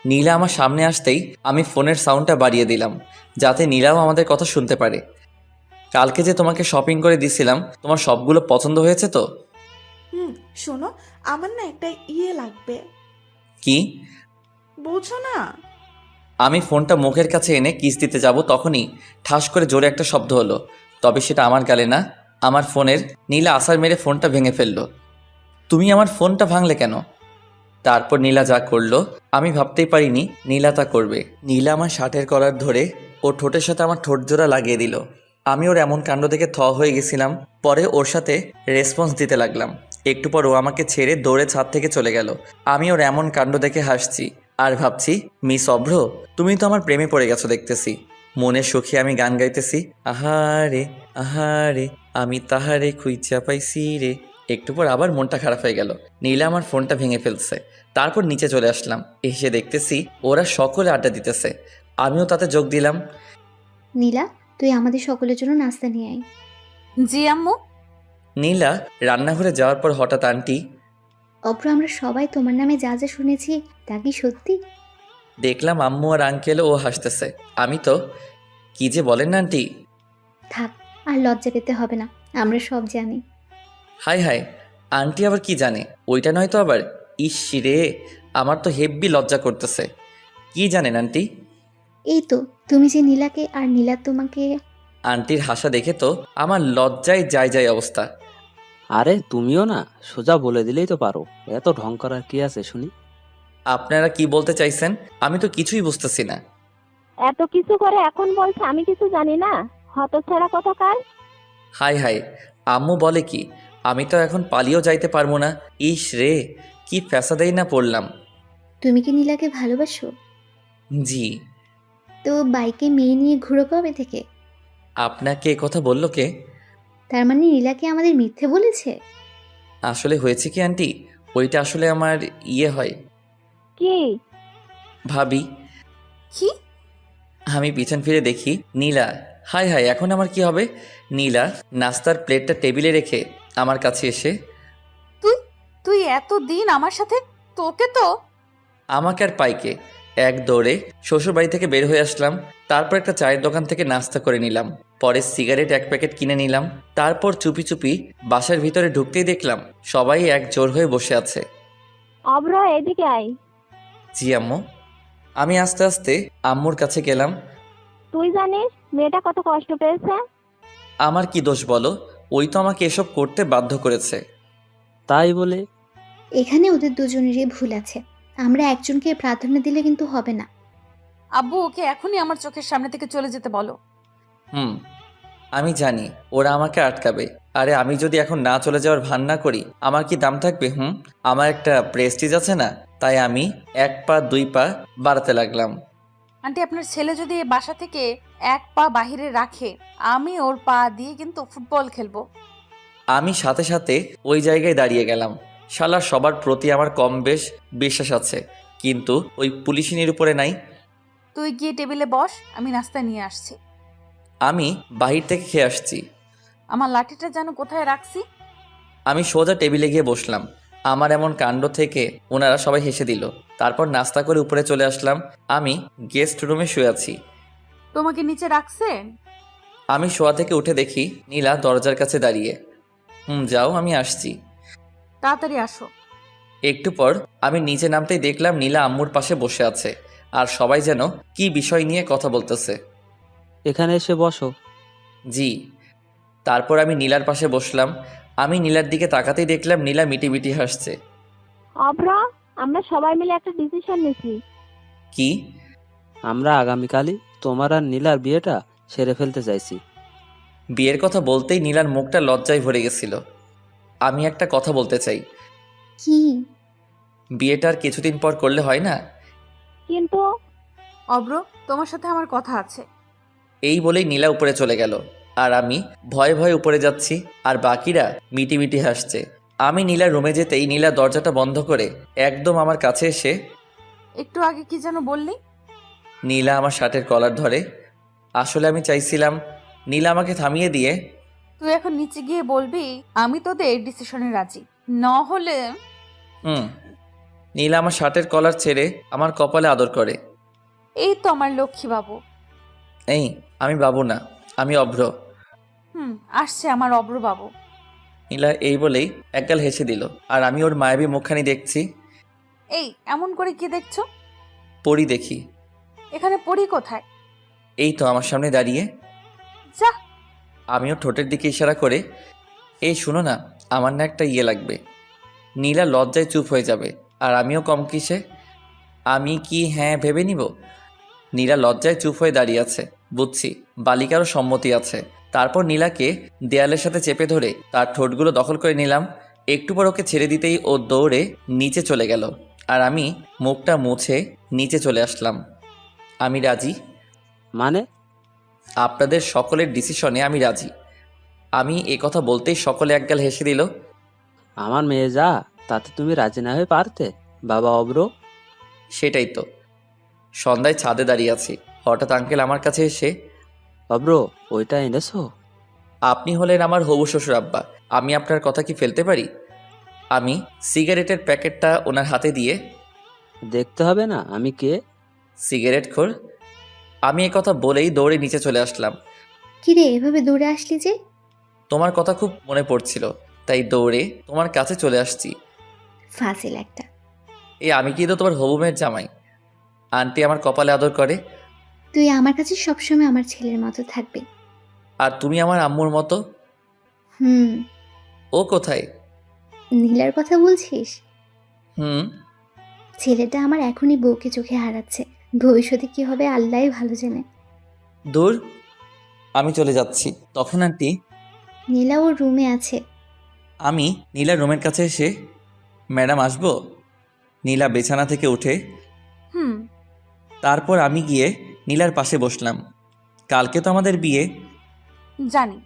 নীলা আমার সামনে আসতেই আমি ফোনের সাউন্ডটা বাড়িয়ে দিলাম, যাতে নীলাও আমাদের কথা শুনতে পারে। কালকে যে তোমাকে শপিং করে দিছিলাম, তোমার সবগুলো পছন্দ হয়েছে তো? শোনো, আমার না একটা লাগবে। কি? বুঝো না? আমি ফোনটা মুখের কাছে এনে কিস দিতে যাব, তখনই ঠাস করে জোরে একটা শব্দ হলো। তবে সেটা আমার গালে না, আমার ফোনের। নীলা আছাড় মেরে ফোনটা ভেঙে ফেললো। তুমি আমার ফোনটা ভাঙলে কেন? তারপর নীলা যা করলো আমি ভাবতেই পারিনি নীলা তা করবে। নীলা আমার শার্টের কলার ধরে ওর ঠোঁটের সাথে আমার ঠোঁট জোড়া লাগিয়ে দিল। আমি ওর এমন কাণ্ড দেখে থ হয়ে গেছিলাম। পরে ওর সাথে রেসপন্স দিতে লাগলাম। একটু পর ও আমাকে ছেড়ে দৌড়ে ছাদ থেকে চলে গেল। আমি ওর এমন কাণ্ড দেখে হাসছি আর ভাবছি, মিস অভ্র, তুমি তো আমার প্রেমে পড়ে গেছো দেখতেছি। মনের সুখে আমি গান গাইতেছি, আহারে আহারে আমি তাহারে খুঁজা পাইছি রে। একটু পর আবার মনটা খারাপ হয়ে গেল। নীলা আমার ফোনটা ভেঙে ফেলছে। তারপর নিচে চলে আসলাম। এসে দেখতেছি ওরা সকলে আড্ডা দিতেছে, আমিও তাতে যোগ দিলাম। নীলা, তুই আমাদের সকলের জন্য নাস্তা নিয়ে আয়। জি আম্মু। নীলা রান্নাঘরে যাওয়ার পর হঠাৎ আন্টি, অভ্র, আমরা সবাই তোমার নামে যা যা শুনেছি তা কি সত্যি? দেখলাম আম্মু আর আঙ্কেলও ও হাসতেছে। আমি তো, কি যে বলেন না আন্টি। থাক, আর লজ্জা পেতে হবে না, আমরা সব জানি। হাই হাই, আন্টি আবার কি জানে? ওইটা নয় তো আবার। ইস রে, আমার তো হেব্বি লজ্জা করতেছে। কি জানেন আন্টি? এই তো, তুমি যে নীলাকে আর নীলা তোমাকে। আন্টির হাসা দেখে তো আমার লজ্জায় যায় অবস্থা। আরে তুমিও না, সোজা বলে দিলেই তো পারো, এত ঢং করার কি আছে শুনি? আপনারা কি বলতে চাইছেন? আমি তো কিছুই বুঝতেছি না। এত কিছু করে এখন বলছে আমি কিছু জানি না, হতচ্ছাড়া কোথাকার। হাই হাই, আম্মু বলে কি? আমি তো এখন পালিয়েও যাইতে পারবো না। ইস রে, কি ফ্যাসাদেই না পড়লাম। তুমি কি নীলাকে ভালোবাসো? জি। তো বাইকে মেয়ে নিয়ে ঘুরো কবে থেকে? আপনাকে কথা বললো কে? তার মানে নীলাকে আমাদের মিথ্যে বলেছে? আসলে হয়েছে কি আন্টি, ওইটা আসলে আমার হয়। কি ভাবি। কি? আমি পিছন ফিরে দেখি নীলা। হাই হাই, এখন আমার কি হবে? নীলা নাস্তার প্লেটটা টেবিলে রেখে আমার কাছে এসে, তুই এতদিন আমার সাথে, তোকে তো। আমাকে আর পাইকে এক দৌড়ে শ্বশুর বাড়ি থেকে বের হয়ে আসলাম। তারপর একটা চায়ের দোকান থেকে নাস্তা করে নিলাম। পরে সিগারেট এক প্যাকেট কিনে নিলাম। তারপর চুপি চুপি বাসার ভিতরে ঢুকতেই দেখলাম সবাই এক জোর হয়ে বসে আছে। অভ্র, এদিকে আয়। জি আম্মু। আমি আস্তে আস্তে আম্মুর কাছে গেলাম। তুই জানিস মেয়েটা কত কষ্ট পেয়েছে? আমার কি দোষ বলো? ওই তো আমাকে এসব করতে বাধ্য করেছে। তাই বলে? এখানে ওদের দুজনেরই ভুল আছে, আমরা একজনকে প্রাধান্য দিলে কিন্তু হবে না। আব্বু, ওকে এখনই আমার চোখের সামনে থেকে চলে যেতে বলো। আমি জানি ওরা আমাকে আটকাবে। আরে আমি যদি এখন না চলে যাওয়ার ভান না করি, আমার কি দাম থাকবে? আমার একটা প্রেস্টিজ আছে না? তাই আমি 1 পা 2 পা বাড়াতে লাগলাম। আন্টি, আপনার ছেলে যদি এ বাসা থেকে 1 পা বাহিরে রাখে, আমি ওর পা দিয়ে কিন্তু ফুটবল খেলবো। আমি সাথে সাথে ওই জায়গায় দাঁড়িয়ে গেলাম। শালা সবার প্রতি আমার কম বেশ বিশ্বাস আছে, কিন্তু ওই পুলিশিনীর উপরে নাই। তুই গিয়ে টেবিলে বস, আমি নাস্তা নিয়ে আসছি। আমি বাহির থেকে খেয়ে আসছি। আমার লাঠিটা যেন কোথায় রাখছি। আমি সোজা টেবিলে গিয়ে বসলাম। আমার এমন কাণ্ড থেকে ওনারা সবাই হেসে দিল। তারপর নাস্তা করে উপরে চলে আসলাম। আমি গেস্ট রুমে শুয়ে আছি। তোমাকে নিচে রাখছেন? আমি শোয়া থেকে উঠে দেখি নীলা দরজার কাছে দাঁড়িয়ে। যাও, আমি আসছি। তাড়াতাড়ি আসো। একটু পর আমি নিচে নামতেই দেখলাম নীলা আম্মুর পাশে বসে আছে, আর সবাই যেন কি বিষয় নিয়ে কথা বলতেছে। এখানে এসে বসো। জি। তারপর আমি নীলার পাশে বসলাম। আমি নীলার দিকে তাকাতেই দেখলাম নীলা মিটি মিটি হাসছে। অভ্র, আমরা সবাই মিলে একটা ডিসিশন নিয়েছি। কি? আমরা আগামীকালই তোমার আর নীলার বিয়েটা সেরে ফেলতে চাইছি। বিয়ের কথা বলতেই নীলার মুখটা লজ্জায় ভরে গেছিল। আমি একটা কথা বলতে চাই। কি? বিয়েটা আর কিছুদিন পর করলে হয় না? কিন্তু অভ্র, তোমার সাথে আমার কথা আছে। এই বলেই নীলা উপরে চলে গেল, আর আমি ভয়ে ভয়ে উপরে যাচ্ছি, আর বাকিরা মিটি মিটি হাসছে। আমি নীলার রুমে যেতেই নীলা দরজাটা বন্ধ করে একদম আমার কাছে এসে, একটু আগে কি যেন বললি? নীলা আমার শার্টের কলার ধরে। আসলে আমি চাইছিলাম নীলা আমাকে থামিয়ে দিয়ে তুই এখন নিচে গিয়ে বলবি আমি তোদের ডিসিশনে রাজি, না হলে নীলা আমার শার্টের কলার ছেড়ে আমার কপালে আদর করে। এই তো আমার লক্ষ্মী বাবু। এই, আমি বাবু না, আমি অভ্র। আসছে আমার অব্র বাবু। নীলা এই বলেই একগাল হেসে দিল, আর আমি ওর মায়াবী মুখখানি দেখছি। এই এমন করে কি দেখছো? পরি দেখি। এখানে পড়ি কোথায়? এই তো আমার সামনে দাঁড়িয়ে। যা। আমিও ঠোঁটের দিকে ইশারা করে, এই শুনো না, আমার না একটা ইয়ে লাগবে। নীলা লজ্জায় চুপ হয়ে যাবে, আর আমিও কম কিসে। আমি কি হ্যাঁ ভেবে নিব? নীলা লজ্জায় চুপ হয়ে দাঁড়িয়ে আছে, বুঝছি বালিকারও সম্মতি আছে। তারপর নীলাকে দেয়ালের সাথে চেপে ধরে তার ঠোঁটগুলো দখল করে নিলাম। একটু পর ওকে ছেড়ে দিতেই ও দৌড়ে নিচে চলে গেল, আর আমি মুখটা মুছে নিচে চলে আসলাম। আমি রাজি। মানে? আপনাদের সকলের ডিসিশনে আমি রাজি। আমি এ কথা বলতেই সকলে একগাল হেসে দিল। আমার মেয়ে যা, তাতে তুমি রাজি না হয়ে পারতে বাবা অব্র? সেটাই তো। সন্ধ্যায় ছাদে দাঁড়িয়ে আছি, হঠাৎ আঙ্কেল আমার কাছে এসে, অব্র ওইটা এনেছো? আপনি হলেন আমার হবু শ্বশুর আব্বা, আমি আপনার কথা কি ফেলতে পারি? আমি সিগারেটের প্যাকেটটা ওনার হাতে দিয়ে, দেখতে হবে না আমি কে? সিগারেট খোর। আমি এ কথা বলেই দৌড়ে নিচে চলে আসলাম। কিরে এভাবে দৌড়ে আসলি যে? তোমার কথা খুব মনে পড়ছিল, তাই দৌড়ে তোমার কাছে চলে আসছি। ফাজিল একটা। আমি কিন্তু তোমার হবু মেয়ের জামাই। আন্টি আমার কপালে আদর করে। তুই আমার কাছে সবসময় আমার ছেলের মতো থাকবি। আর তুমি আমার আম্মুর মতো। ও কোথায়? নীলার কথা বলছিস? ছেলেটা আমার এখনই বউকে চোখে হারাচ্ছে, ভবিষ্যতে কি হবে আল্লাহই ভালো জানে। দূর, আমি চলে যাচ্ছি। তখন আন্টি, নীলা ওর রুমে আছে। আমি নীলার রুমের কাছে এসে, ম্যাডাম আসবো? নীলা বিছানা থেকে উঠে, তারপর আমি গিয়ে নীলার পাশে বসলাম। কালকে তো আমাদের বিয়ে। জানি।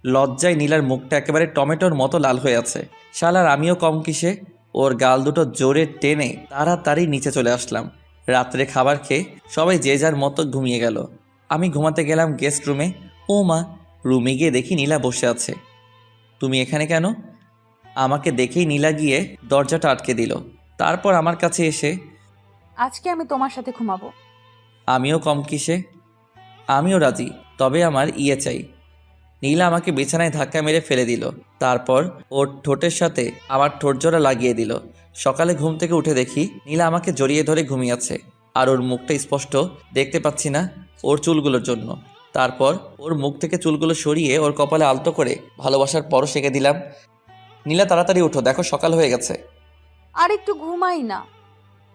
লজ্জায় নীলার মুখটা একেবারে টমেটোর মতো লাল হয়ে আছে। শালার আমিও কম কিসে। ওর গাল দুটো জোরে টেনে তাড়াতাড়ি নিচে চলে আসলাম। রাত্রে খাবার খেয়ে সবাই যে যার মতো ঘুমিয়ে গেল। আমি ঘুমাতে গেলাম গেস্ট রুমে। ও মা, রুমে গিয়ে দেখি নীলা বসে আছে। তুমি এখানে কেন? আমাকে দেখেই নীলা গিয়ে দরজাটা আটকে দিল। তারপর আমার কাছে এসে, আজকে আমি তোমার সাথে ঘুমাবো। আমিও কম কিসে, আমিও রাজি, তবে আমার ইয়ে চাই। নীলা আমাকে বিছানায় ধাক্কা মেরে ফেলে দিল, তারপর ওর ঠোঁটের সাথে আমার ঠোঁট জোড়া লাগিয়ে দিল। সকালে ঘুম থেকে উঠে দেখি নীলা আমাকে জড়িয়ে ধরে ঘুমিয়েছে, আর ওর মুখটা স্পষ্ট দেখতে পাচ্ছি না ওর চুলগুলোর জন্য। তারপর ওর মুখ থেকে চুলগুলো সরিয়ে ওর কপালে আলতো করে ভালোবাসার পরশ এঁকে দিলাম। নীলা তাড়াতাড়ি উঠো, দেখো সকাল হয়ে গেছে। আর একটু ঘুমাই না।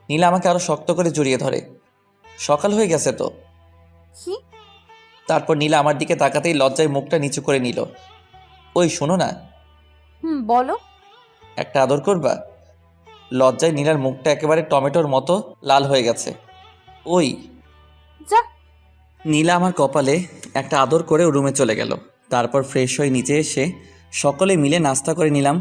নীলা আমাকে আরো শক্ত করে জড়িয়ে ধরে। সকাল হয়ে গেছে তো। কি? তারপর নীলা আমার দিকে তাকাতেই লজ্জায় মুখটা নিচু করে নিল। ওই শোনো না। বলো। একটা আদর করবা? লজ্জায় নীলার মুখটা একেবারে টমেটোর মতো লাল হয়ে গেছে। ওই যা। নীলা আমার কপালে একটা আদর করে রুমে চলে গেল। তারপর ফ্রেশ হয়ে নিচে এসে সকলে মিলে নাস্তা করে নিলাম।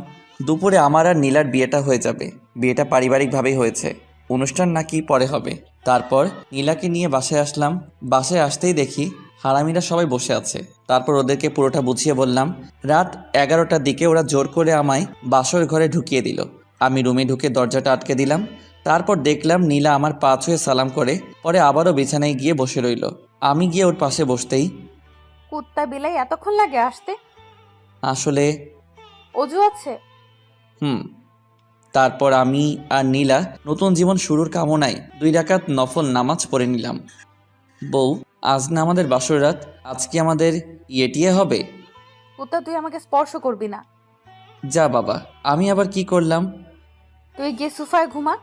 দুপুরে আমার আর নীলার বিয়েটা হয়ে যাবে। বিয়েটা পারিবারিকভাবেই হয়েছে, অনুষ্ঠান নাকি পরে হবে। তারপর নীলাকে নিয়ে বাসায় আসলাম। বাসায় আসতেই দেখি হারামিরা সবাই বসে আছে। তারপর ওদেরকে পুরোটা বুঝিয়ে বললাম। রাত 11টার দিকে ওরা জোর করে আমায় বাসর ঘরে ঢুকিয়ে দিল। আমি রুমে ঢুকে দরজাটা আটকে দিলাম। তারপর দেখলাম নীলা আমার পা ছুঁয়ে সালাম করে পরে আবারও বিছানায় গিয়ে বসে রইল। আমি গিয়ে ওর পাশে বসতেই, কুত্তা বিলাই এতক্ষণ লাগে আসতে? আসলে অজু আছে? তারপর আমি আর নীলা নতুন জীবন শুরুর কামনায় 2 রাকাত নফল নামাজ পড়ে নিলাম। বউ, আজ না আমাদের বাসর রাত, আজ কি আমাদের ইয়েটিয়ে হবে? কুত্তা, তুই আমাকে স্পর্শ করবি না। যা বাবা, আমি আবার কি করলাম? তুই গিয়ে সোফায় ঘুমা।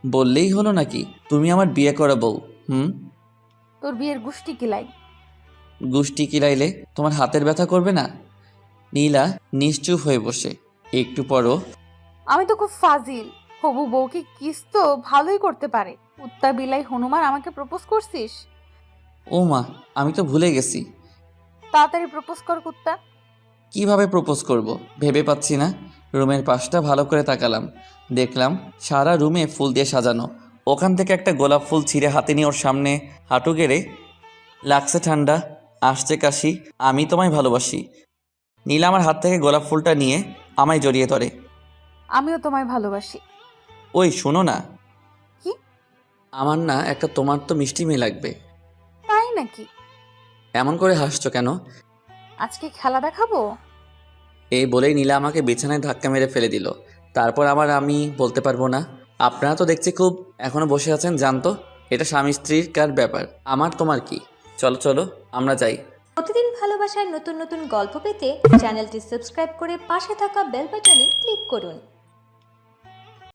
বললেই হলো নাকি? তুমি আমার বিয়ে করা বউ। তোর বিয়ের গুষ্টি কিলাই। গুষ্টি কিলাইলে তোমার হাতের ব্যথা করবে না? নীলা নিশ্চুপ হয়ে বসে। একটু পরও, আমি তো খুব ফাজিল। হবু বউকে কিস তো ভালোই করতে পারে। কুত্তা বিলাই হনুমান আমাকে প্রপোজ করছিস? ও মা, আমি তো ভুলে গেছি। তাড়াতাড়ি প্রপোজ কর কুত্তা। কিভাবে প্রপোজ করব ভেবে পাচ্ছি না। রুমের পাশটা ভালো করে তাকালাম, দেখলাম সারা রুমে ফুল দিয়ে সাজানো। ওখান থেকে একটা গোলাপ ফুল ছিঁড়ে হাতে নিয়ে ওর সামনে হাঁটু গেড়ে, লাগছে ঠান্ডা, আসছে কাশি, আমি তোমায় ভালোবাসি, নীলা আমার হাত থেকে গোলাপ ফুলটা নিয়ে আমায় জড়িয়ে ধরে। আমিও তোমায় ভালোবাসি। ওই শোনো না, কি? আমার না একটা তোমার তো মিষ্টি মেয়ে লাগবে। তাই নাকি? এমন করে হাসছো কেন? আজকে খেলা দেখাবো? এই বলেই নীলা আমাকে বিছানায় ধাক্কা মেরে ফেলে দিল। তারপর আমি বলতে পারবো না। আপনারা তো দেখছি খুব এখনো বসে আছেন, জানতো এটা স্বামী স্ত্রীর কার ব্যাপার, আমার তোমার কি? চলো চলো আমরা যাই। প্রতিদিন ভালোবাসার নতুন নতুন গল্প পেতে চ্যানেলটি সাবস্ক্রাইব করে পাশে থাকা বেল বাটনে ক্লিক করুন।